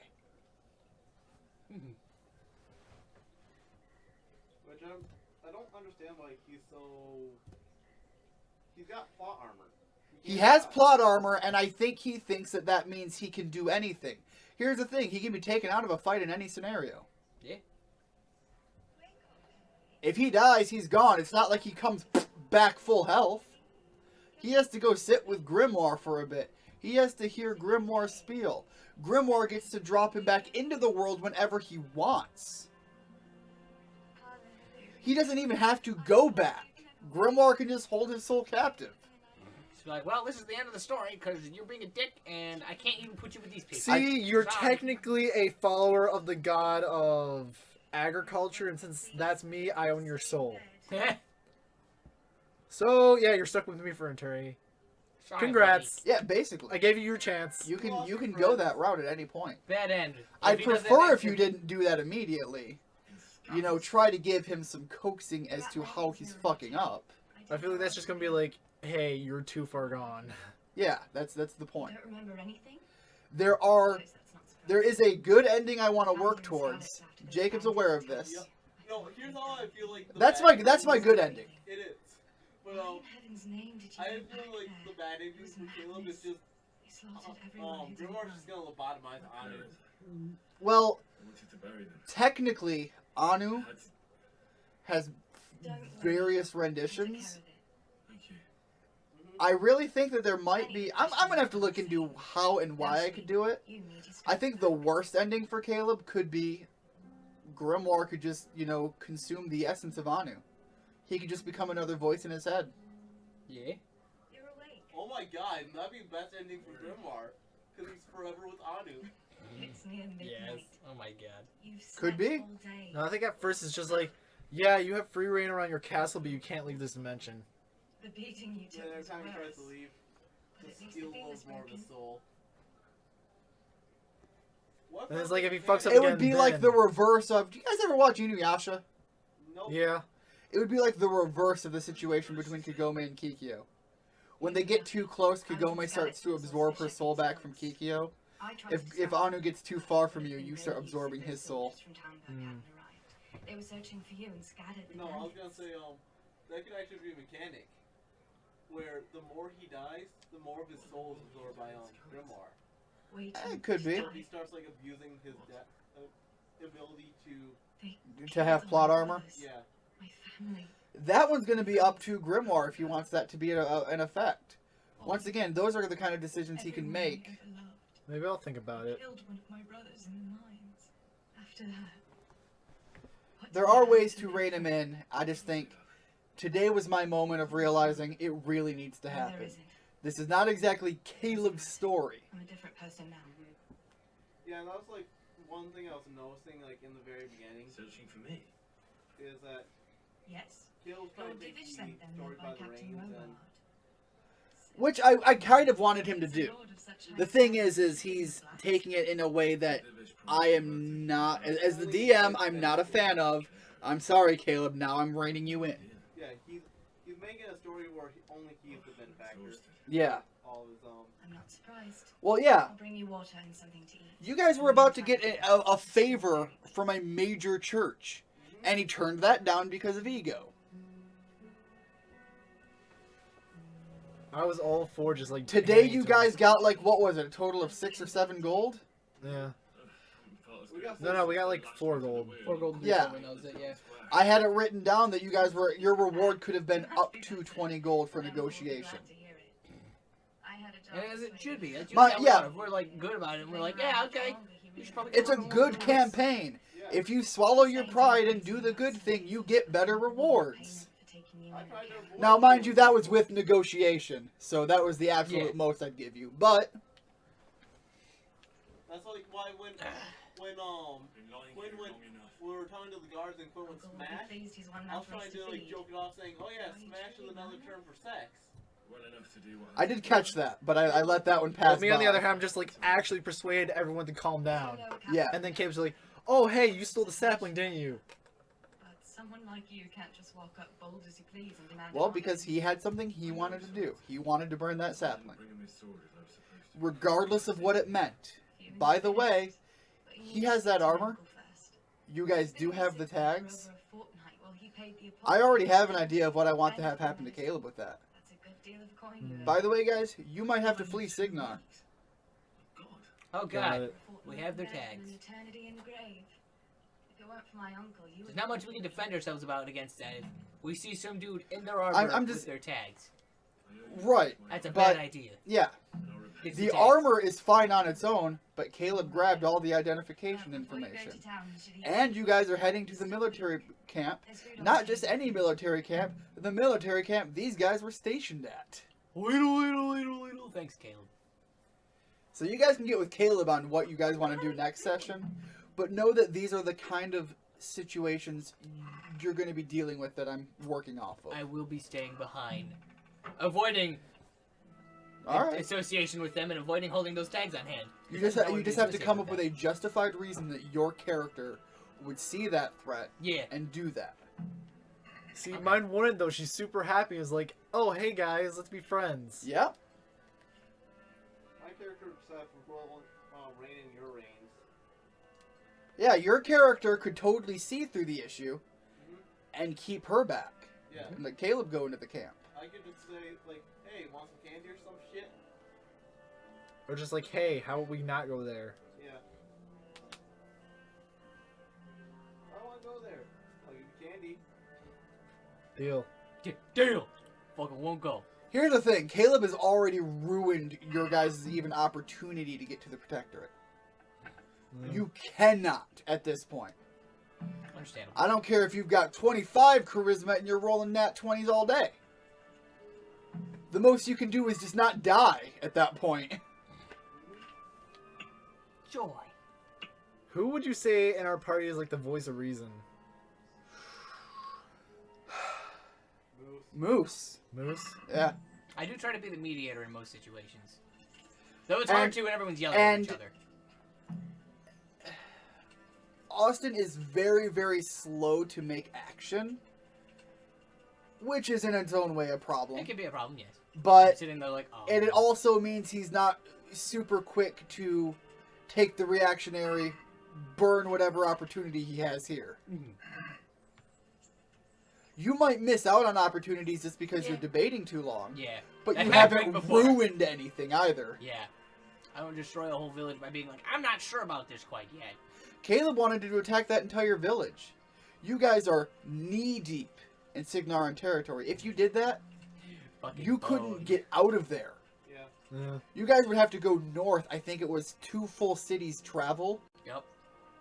which I don't understand why he's so. He's got plot armor. He has plot armor, and I think he thinks that means he can do anything. Here's the thing. He can be taken out of a fight in any scenario. Yeah. If he dies, he's gone. It's not like he comes back full health. He has to go sit with Grimoire for a bit. He has to hear Grimoire spiel. Grimoire gets to drop him back into the world whenever he wants. He doesn't even have to go back. Grimoire can just hold his soul captive. Just be like, well, this is the end of the story because you're being a dick and I can't even put you with these people. See, you're Sorry. technically a follower of the god of agriculture, and since that's me, I own your soul. So, yeah, you're stuck with me for eternity. Sorry, Congrats. Yeah, basically. I gave you your chance. You can go that route at any point. buddy. Bad end. I'd he does that prefer next if you week- didn't do that immediately. You know, try to give him some coaxing as to how he's fucking up. I feel like that's just gonna be like, hey, you're too far gone. Yeah, that's the point. Don't remember anything? There is a good ending I want to work towards. Jacob's aware of this. Yep. No, here's how I feel like. That's my good ending. It is. But Why in heaven's name did you I go feel back like there? the bad ending for Caleb is just. They slaughtered everyone who didn't Grimoire's just run. gonna lobotomize Anu. Well, I wanted to bury them. technically, Anu Had- has Don't worry. various I took care renditions. of it. Thank you. I really think that there might be. I'm gonna have to look into how and why I could do it. You need to I think the worst ending for Caleb could be Grimoire could just, consume the essence of Anu. He could just become another voice in his head. Yeah. You're awake. Oh my god, that'd be the best ending for Grimoire. Because he's forever with Anu. It's near midnight. Yes. Oh my god. You've Could slept be. all day. No, I think at first it's just like, yeah, you have free reign around your castle, but you can't leave this dimension. The beating you And took every was time he tries worse. to leave, But just at least steal the a thing little is more of his broken. soul. What And it's if like if he fucks up It again, would be like then- the reverse of. Do you guys ever watch Inuyasha? Nope. Yeah. It would be like the reverse of the situation between Kagome and Kikyo. When they get too close, Kagome starts to absorb her soul back from Kikyo. I tried If to stop Anu them. gets too far from you, you start absorbing his soul. Soldiers from Talmberg hadn't arrived. They were searching for you and scattered the No, I was gonna bandits. say, that could actually be a mechanic. Where the more he dies, the more of his soul is absorbed by, Grimoire. Wait It could be. So he starts, like, abusing his ability to, To have plot armor. yeah. My family. That one's going to be up to Grimoire if he wants that to be an effect. Once again, those are the kind of decisions he can Everyone I make. ever loved. Maybe I'll think about it. Killed one of my brothers in the mines. After that. What There did I are have ways to to live rein for? him in. I just think today was my moment of realizing it really needs to No, happen. there isn't. This is not exactly Caleb's story. I'm a different person now. Yeah, and that was, like, one thing I was noticing, like, in the very beginning, Searching for me. is that Yes. Caleb's trying Lord to take Divish the sent them story led by by the Captain reins, and Robart. Which I kind of wanted him to He's a do. lord of such high The thing status. is he's taking it in a way that I am not, as the Only DM, he I'm can not a benefit. fan of. I'm sorry, Caleb, now I'm reining you in. yeah, he's making a story where only he's the benefactor. Exhausted. Yeah. All of his, I'm not surprised. Well, yeah. I'll bring you water and something to eat. You guys were about to get a favor from a major church, and he turned that down because of ego. I was all for just like Today handing you to guys him. got like, what was it, a total of 6 or 7 gold? Yeah. We got No, we got like 4 gold. 4 gold. Yeah. Knows it, yeah. I had it written down that you guys were, your reward could have been up to 20 gold for But I'm more than negotiation. glad to hear it. I had a job And as it to should be. That's My- usually yeah. how we are. If we're like good about it, and we're like, yeah, okay. You should probably It's a good campaign. If you swallow your pride and do the good thing, you get better rewards. I tried to avoid Now, mind doing you, that was with negotiation, so that was the absolute Yeah. most I'd give you. But That's like why when Been lying When- here when- long enough. we were talking to the guards and Quinn would smash, He's one I man was for us trying to to like feed. joke it off saying, "Oh yeah, Are you smash is truly another mad? term for sex." Well enough to do what I did catch that, but I let that one pass But me on the by. other hand, just like actually persuade everyone to calm down. Yeah. And then Caleb's like, "Oh hey, you stole the sapling, didn't you?" But someone like you can't just walk up bold as you please and demand. Well, an because he had something he wanted to do. He wanted to burn that I sapling, didn't bring him his sword as I was supposed to. regardless of what it meant. honor. By the way, But you he need has to that speak to armor. Uncle first. You guys He's do been have the missing for tags. over a fortnight while he paid the I already have an apology. idea of what I want to have happen to Caleb with that. That's a good deal of coin. you By the way, guys, you might have to flee Signar. God. Oh Got god. it. We have their Dead and tags. An eternity in the grave. If it weren't for my uncle, you There's would not much we can defend ourselves about against that. If we see some dude in their armor I'm just- with their tags. Right. That's a But- bad idea. Yeah. It's The tags. armor is fine on its own, but Caleb grabbed all the identification Before you go information. to town, you should eat. And you guys are heading to the military camp. There's food on Not the just table. any military camp, the military camp these guys were stationed at. Little. Thanks, Caleb. So you guys can get with Caleb on what you guys want to do next session, but know that these are the kind of situations you're going to be dealing with that I'm working off of. I will be staying behind. Avoiding All right. association with them and avoiding holding those tags on hand. You just That would you be just have to associated come up with that. a justified reason that your character would see that threat Yeah. and do that. See, mine wouldn't though. She's super happy. It's like, oh, hey guys, let's be friends. Yeah. My character decided for well, reign in your reigns. Yeah, your character could totally see through the issue and keep her back. Yeah. And let Caleb go into the camp. I could just say like, hey, want some candy or some shit? Or just like, hey, how would we not go there? Yeah. I don't want to go there. I'll give you candy. Deal. Deal. Fucking won't go. Here's the thing. Caleb has already ruined your guys' even opportunity to get to the Protectorate. You cannot at this point. Understandable. I don't care if you've got 25 charisma and you're rolling nat 20s all day. The most you can do is just not die at that point. Joy. Who would you say in our party is like the voice of reason? Moose. Moose? Yeah. I do try to be the mediator in most situations. Though it's hard to when everyone's yelling at each other. Austin is very, very slow to make action, which is in its own way a problem. It can be a problem, yes. But Sitting there like, oh. and it also means he's not super quick to take the reactionary, burn whatever opportunity he has here. You might miss out on opportunities just because you're debating too long. Yeah. But That you happened haven't before. ruined anything either. Yeah. I don't destroy a whole village by being like, I'm not sure about this quite yet. Caleb wanted to attack that entire village. You guys are knee-deep in Signaran territory. If you did that, you couldn't get out of there. Yeah. You guys would have to go north. I think it was 2 full cities travel. Yep.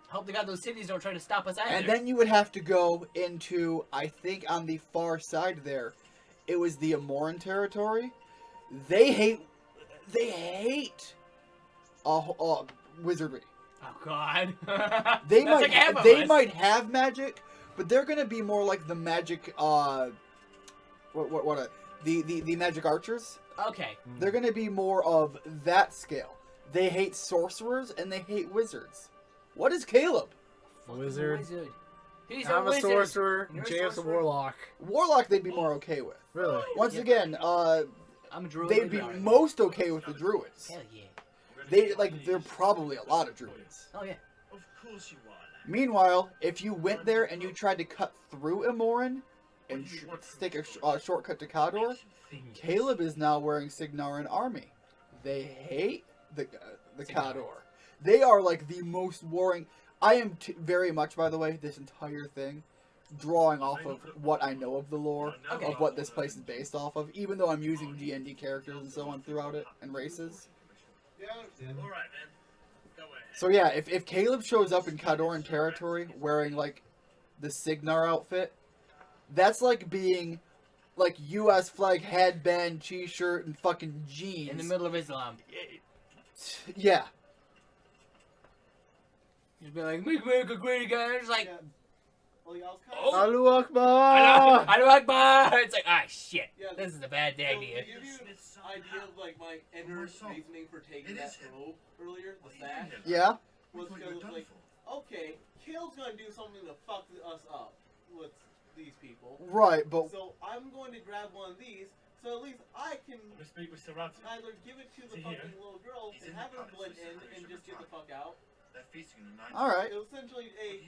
Hope to God those cities don't try to stop us either. And then you would have to go into, I think on the far side there, it was the Amoran territory. They hate wizardry. Oh God. They That's like half of they us. might have magic, but they're gonna be more like the magic the magic archers. Okay. They're gonna be more of that scale. They hate sorcerers and they hate wizards. What is Caleb? Wizard. He's I'm a a wizard. sorcerer. You're a James a sorcerer? warlock. Warlock they'd be more okay with. Really? Once again, I'm a druid. they'd be most okay with the druids. Hell yeah. They're probably a lot of druids. Oh yeah. Of course you are. Meanwhile, if you went there and you tried to cut through Amoran and take a shortcut to Kador, Caleb is now wearing Signaran army. They hate the Kador. They are like the most warring. I am very much, by the way, this entire thing drawing off of what I know of the lore of what this place is based off of. Even though I'm using D&D characters and so on throughout it and races. Yeah, I understand. All right, man. Go ahead. So yeah, if Caleb shows up in Kadoran territory wearing like the Signar outfit, that's like being like U.S. flag headband, t-shirt, and fucking jeans. In the middle of Islam. Yeah. You'd be like, make America great again. It's like, Like, I was kind oh, Allahu Akbar! Allahu Akbar! It's like, ah, shit. Yeah, This is a bad So, idea. to give you an idea of like my inner reasoning for taking that robe earlier, the sash, Yeah. was because it was like, okay, Kale's gonna do something to fuck us up with these people. Right, but So I'm going to grab one of these, so at least I can speak with Sarati. either give it to the fucking little girl and have her blend in and just get the fuck out. They're feasting on the night. all right. It was essentially a,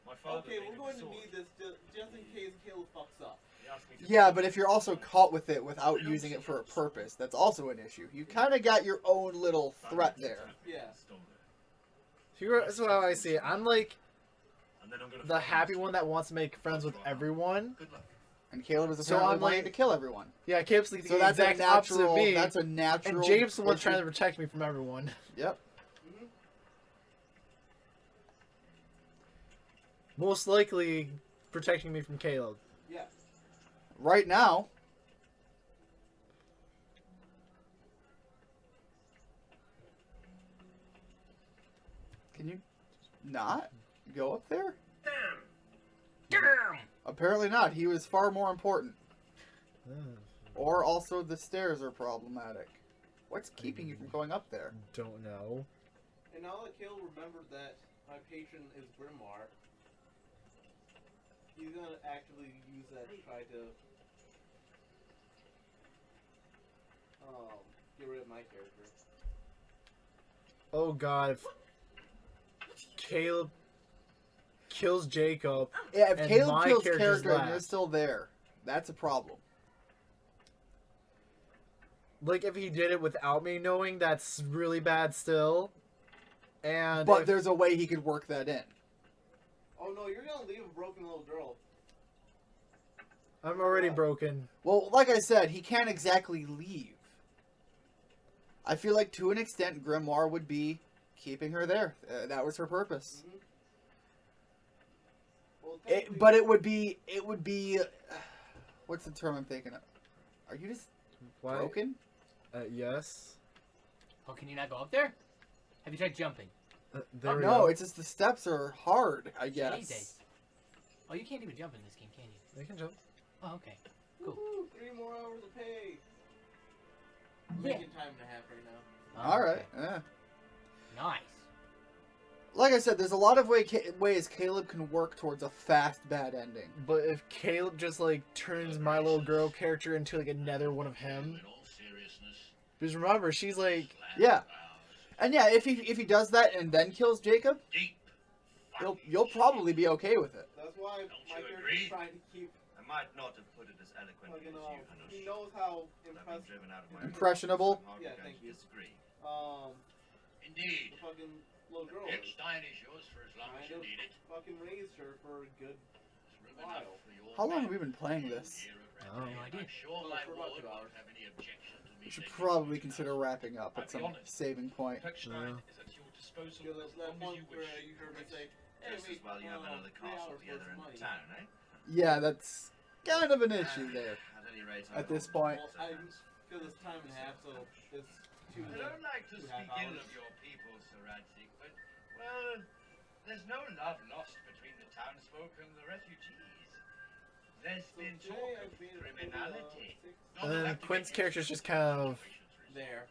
My father okay, being we're a going to sword. need this just in case Kale fucks up. He asked me to Yeah, but if you're also caught with it without using it for a purpose, that's also an issue. You kind of got your own little threat there. Yeah. That's how I see it. I'm like And then I'm gonna the happy one that wants to make friends with everyone. And Caleb is So apparently I'm wanting like- to kill everyone. Yeah, Caleb's like the So that's a exact opposite of natural. me. That's a natural. And James the one issue. trying to protect me from everyone. Yep. Most likely protecting me from Caleb. Yeah. Right now. Can you not go up there? Damn! Apparently not. He was far more important. Or also the stairs are problematic. What's keeping you from going up there? Don't know. And now that Caleb remembered that my patron is Grimoire, he's gonna actively use that to try to get rid of my character. Oh god, if Caleb kills Jacob, Yeah, if and Caleb my kills character's character and you're last. still there, that's a problem. Like if he did it without me knowing, that's really bad still. And But if- there's a way he could work that in. Oh no, you're gonna leave a broken little girl. I'm already broken. Well, like I said, he can't exactly leave. I feel like to an extent, Grimoire would be keeping her there. That was her purpose. Mm-hmm. Well, But it would be, what's the term I'm thinking of? Are you just Why? broken? Yes. Oh, can you not go up there? Have you tried jumping? There we No, go. it's just the steps are hard, I guess. Jesus. Oh, you can't even jump in this game, can you? They can jump. Oh, okay. Cool. Woo-hoo, 3 more hours of pay. I'm Yeah. making time and a half right now. Oh, All right. okay. Yeah. Nice. Like I said, there's a lot of ways Caleb can work towards a fast bad ending. But if Caleb just like turns my little girl character into like another one of him, because remember she's like Yeah. And yeah, if he does that and then kills Jacob, you'll probably be okay with it. That's why my you character's agree? trying to keep I might not have put it as eloquently fucking as you, Hanush. he knows how I've been impressive. driven out of my Impressionable. I'm hardly Yeah, going thank to you. disagree. Indeed. The fucking little girl is. Eckstein is yours for as long as you Kind of need it. fucking raised her for a good It's room while. enough for your How long have men. we been playing this? Year of Oh. reckoning. No idea. I'm sure Oh, my for about ward 2 won't hours. have any objection to me We should taking probably you consider now. wrapping up I'll at be some honest. saving point. Eckstein Yeah. is at your disposal Because as that long one as you where wish. you heard me say, hey, Just as wait, well you have another 3 castle hours together worth in of money. town, eh? Yeah, that's kind of an issue there. At any rate, At this point. Well, because it's time and a half, so it's 2 I don't like to 2.5 speak ill hours. of your people, Sir Radzik, but, well, there's no love lost between the townsfolk and the refugees. There's So been today talk I of made it criminality. six Not And then enough to Quinn's get character's just kind of there.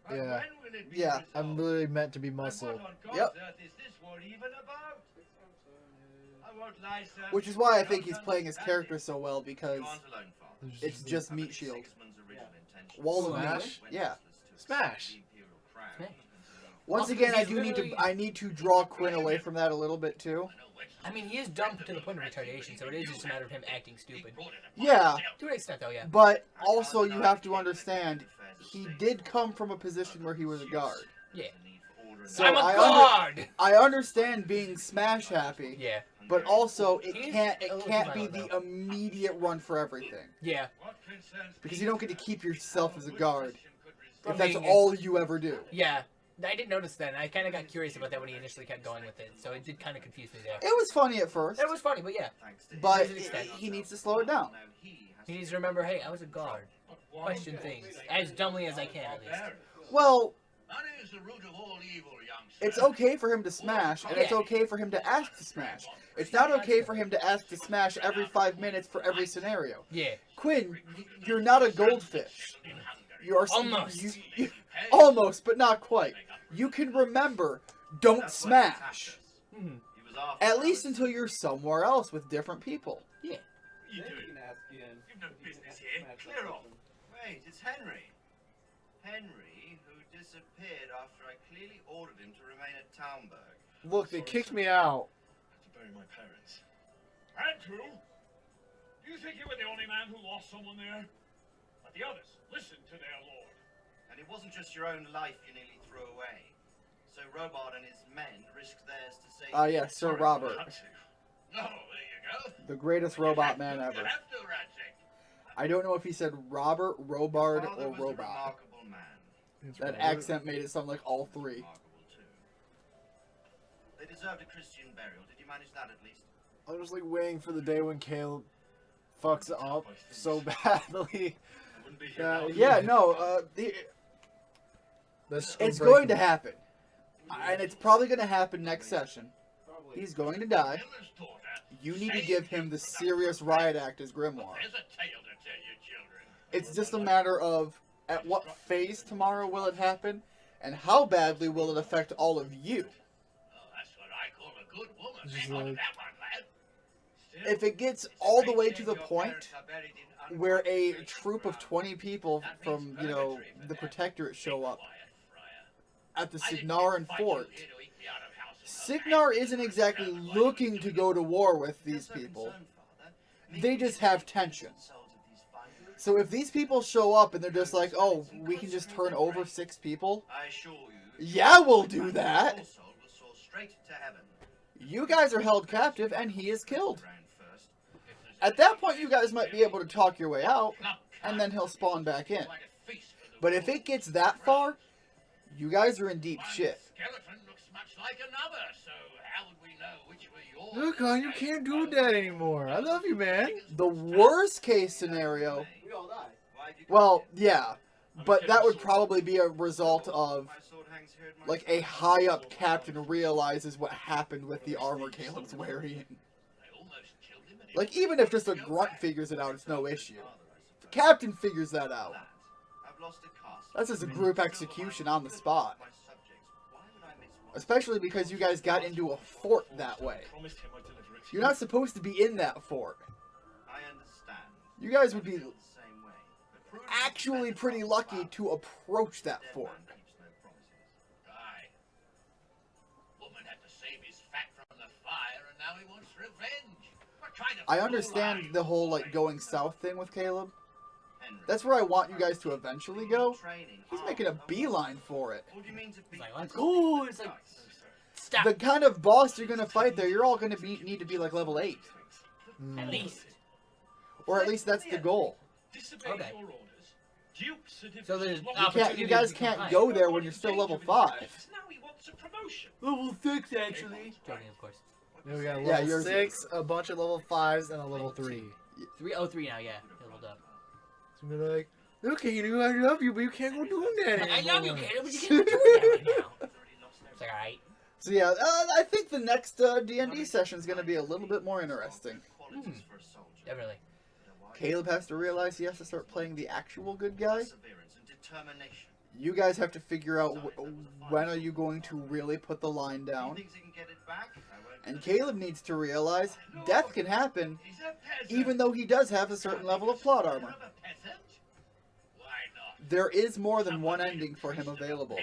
But yeah. when will it be Yeah, resolved? I'm literally meant to be And muscle. what on God's Yep. earth is this war even about? I won't lie, sir. Which is why I don't think he's playing his understand character it. so well, because You aren't alone, Father. it's just I meat believe shield. Sigismund's original intention Walls of was meat? when Yeah. useless to accept Smash. the imperial crown Smash. and to- Once Also, again, I he's do need to literally- I need to draw Quinn away from that a little bit too. I mean, he is dumb to the point of retardation, so it is just a matter of him acting stupid. Yeah, To an extent, though, yeah. but also you have to understand he did come from a position where he was a guard. Yeah. the need for order and So I'm a I guard! I understand being smash happy, Yeah. but also it He's can't a little be violent, the though. immediate run for everything. Yeah. What concerns Because me you don't get to is keep that yourself how as a good guard Christian could resist if that's being- all you ever do. Yeah. I didn't notice that, and I kind of got curious about that when he initially kept going with it, so it did kind of confuse me there. It was funny at first, It was funny, but yeah. thanks to but him. he needs to slow it down. Now he has He to needs to remember, hey, I was a guard. But one Question day things. As dumbly as I can, at least. barbarians. Well, Money is the root of all evil, young sir. it's okay for him to smash, and it's Yeah. okay for him to ask to smash. It's not okay for him to ask to smash every 5 minutes for every scenario. Yeah. Quinn, you're not a goldfish. You are Almost. almost, but not quite. You can remember, don't That's why he attacked smash. us. Mhm. He was after At us. least until you're somewhere else with different people. Yeah. You Then do you it. can ask again. You've no if you can business ask here. smash Clear that off. person. Wait, it's Henry. Henry, who disappeared after I clearly ordered him to remain at Townburg. Look, they kicked me out. To bury my parents. Andrew, do you think you were the only man who lost someone there? But the others listened to their lord. And it wasn't just your own life you nearly threw away. So Robard and his men risked theirs to save Ah, yes, Sir Robert. Not to. No, there you go. The greatest robot man You ever. have to, Radzik. I don't know if he said Robert, Robard, Father or was a Robot. remarkable man. That accent made it sound like all three. Remarkable too. They deserved a Christian burial. Did you manage that at least? I'm just like waiting for the day when Caleb fucks up so badly. I wouldn't be here Yeah, now. Yeah, no, That's it's going to happen. And it's probably going to happen next session. Probably. He's going to die. Miller's daughter. You need to give him the serious riot act as Grimoire. There's a tale to tell you, children. It's just a matter of, at what phase tomorrow will it happen, and how badly will it affect all of you? That's what I call a good woman. Just Hang on to like- that one, lad. If it gets all the way to the point where a troop of 20 people from, you know, the Protectorate show up at the Signarin fort, Signar isn't exactly looking to go to war with these people. They just have tension. So if these people show up and they're just like, oh, we can just turn over 6 people, yeah, we'll do that. You guys are held captive and he is killed. At that point, you guys might be able to talk your way out, and then he'll spawn back in. But if it gets that far, you guys are in deep shit. Skeleton looks much like another, so how would we know which were yours? Look, hon, you can't do that anymore. I love you, man. The worst case scenario, We all die. well, yeah, but that would probably be a result of, like, a high-up captain realizes what happened with the armor Caleb's wearing. Like, even if just a grunt figures it out, it's no issue. The captain figures that out. That's just a group execution on the spot. Especially because you guys got into a fort that way. You're not supposed to be in that fort. You guys would be actually pretty lucky to approach that fort. Woman had to save his fat from the fire, and now he wants revenge. What kind of I fool understand are you? the whole, like, going south thing with Caleb. That's where I want you guys to eventually go. He's making a beeline for it. It's like, let's go. It's like, stop. The kind of boss you're gonna fight there, you're all gonna need to be like level 8. At least. Or at least that's the goal. Okay. So there's You guys can't go there when you're still level 5. Now he wants a promotion. Level 6, actually. Joking, of course. Then we got a Yeah, level yours 6, a bunch of level 5s, and a level 3. 303 now, yeah. Leveled up. So we're like, okay, you know I love you, but you can't go doing that Like, anymore. I love you, Caleb, but you can't do that right now. It's like, alright. So yeah, I think the next D&D session is gonna be a little bit more interesting. Definitely. Caleb has to realize he has to start playing the actual good guy. You guys have to figure out when are you going to really put the line down. And Caleb needs to realize death can happen even though he does have a certain level of plot armor. There is more than one ending for him available.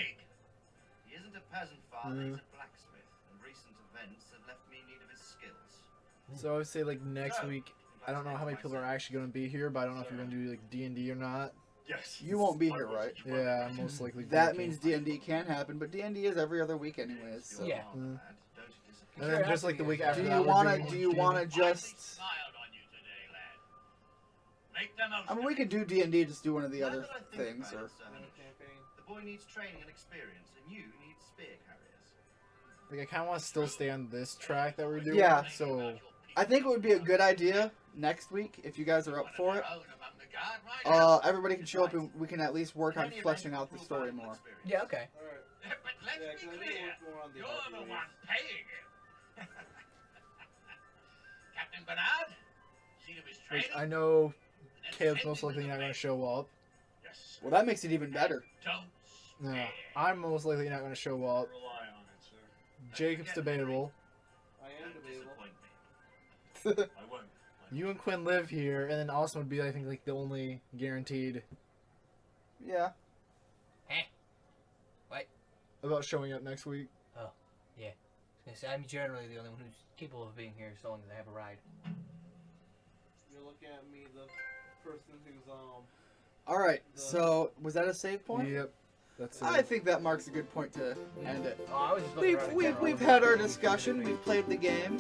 He isn't a peasant, father. He's a blacksmith, and recent events have left me in need of his skills. So I would say like next week, I don't know how many people are actually going to be here, but I don't know if you're going to do like D&D or not. Yes. You won't be here, right? Yeah, I'm most likely. That working. means D&D can happen, but D&D is every other week anyways. So. Yeah. And then just like the week after Do that, you we're wanna? doing Do you D&D. wanna just? Smiled on you today, lad. Make the most I mean, of we it. could do D&D, just do one of the Now other that I think things, about or. it, sir, the boy needs training and experience, and you need spear carriers. Like I kind of want to still stay on this track that we're doing. Yeah. So I think it would be a good idea next week if you guys are up for it. Own among the guard, right? Everybody can show up and we can at least work on fleshing out the story more. Yeah, okay. But let's Yeah, be 'cause I clear. think more on the You're the RPGs. one paying him. Captain Bernard, see to his like, training. I know and then Caleb's send most him likely to not the going to base. show up. Yes. Well, that makes it even better. Don't No, spare. I'm most likely not going to show up. Rely on it, sir. Jacob's debatable. I am Don't debatable. disappoint me. I won't. You and Quinn live here, and then Austin would be, I think, like the only guaranteed Yeah. about showing up next week. I'm generally the only one who's capable of being here so long as I have a ride. You're looking at me, the person who's Alright, so was that a save point? Yep, that's it. I think that marks a good point to end it. Oh, I was just looking around in general. We've had our discussion, we've played the game.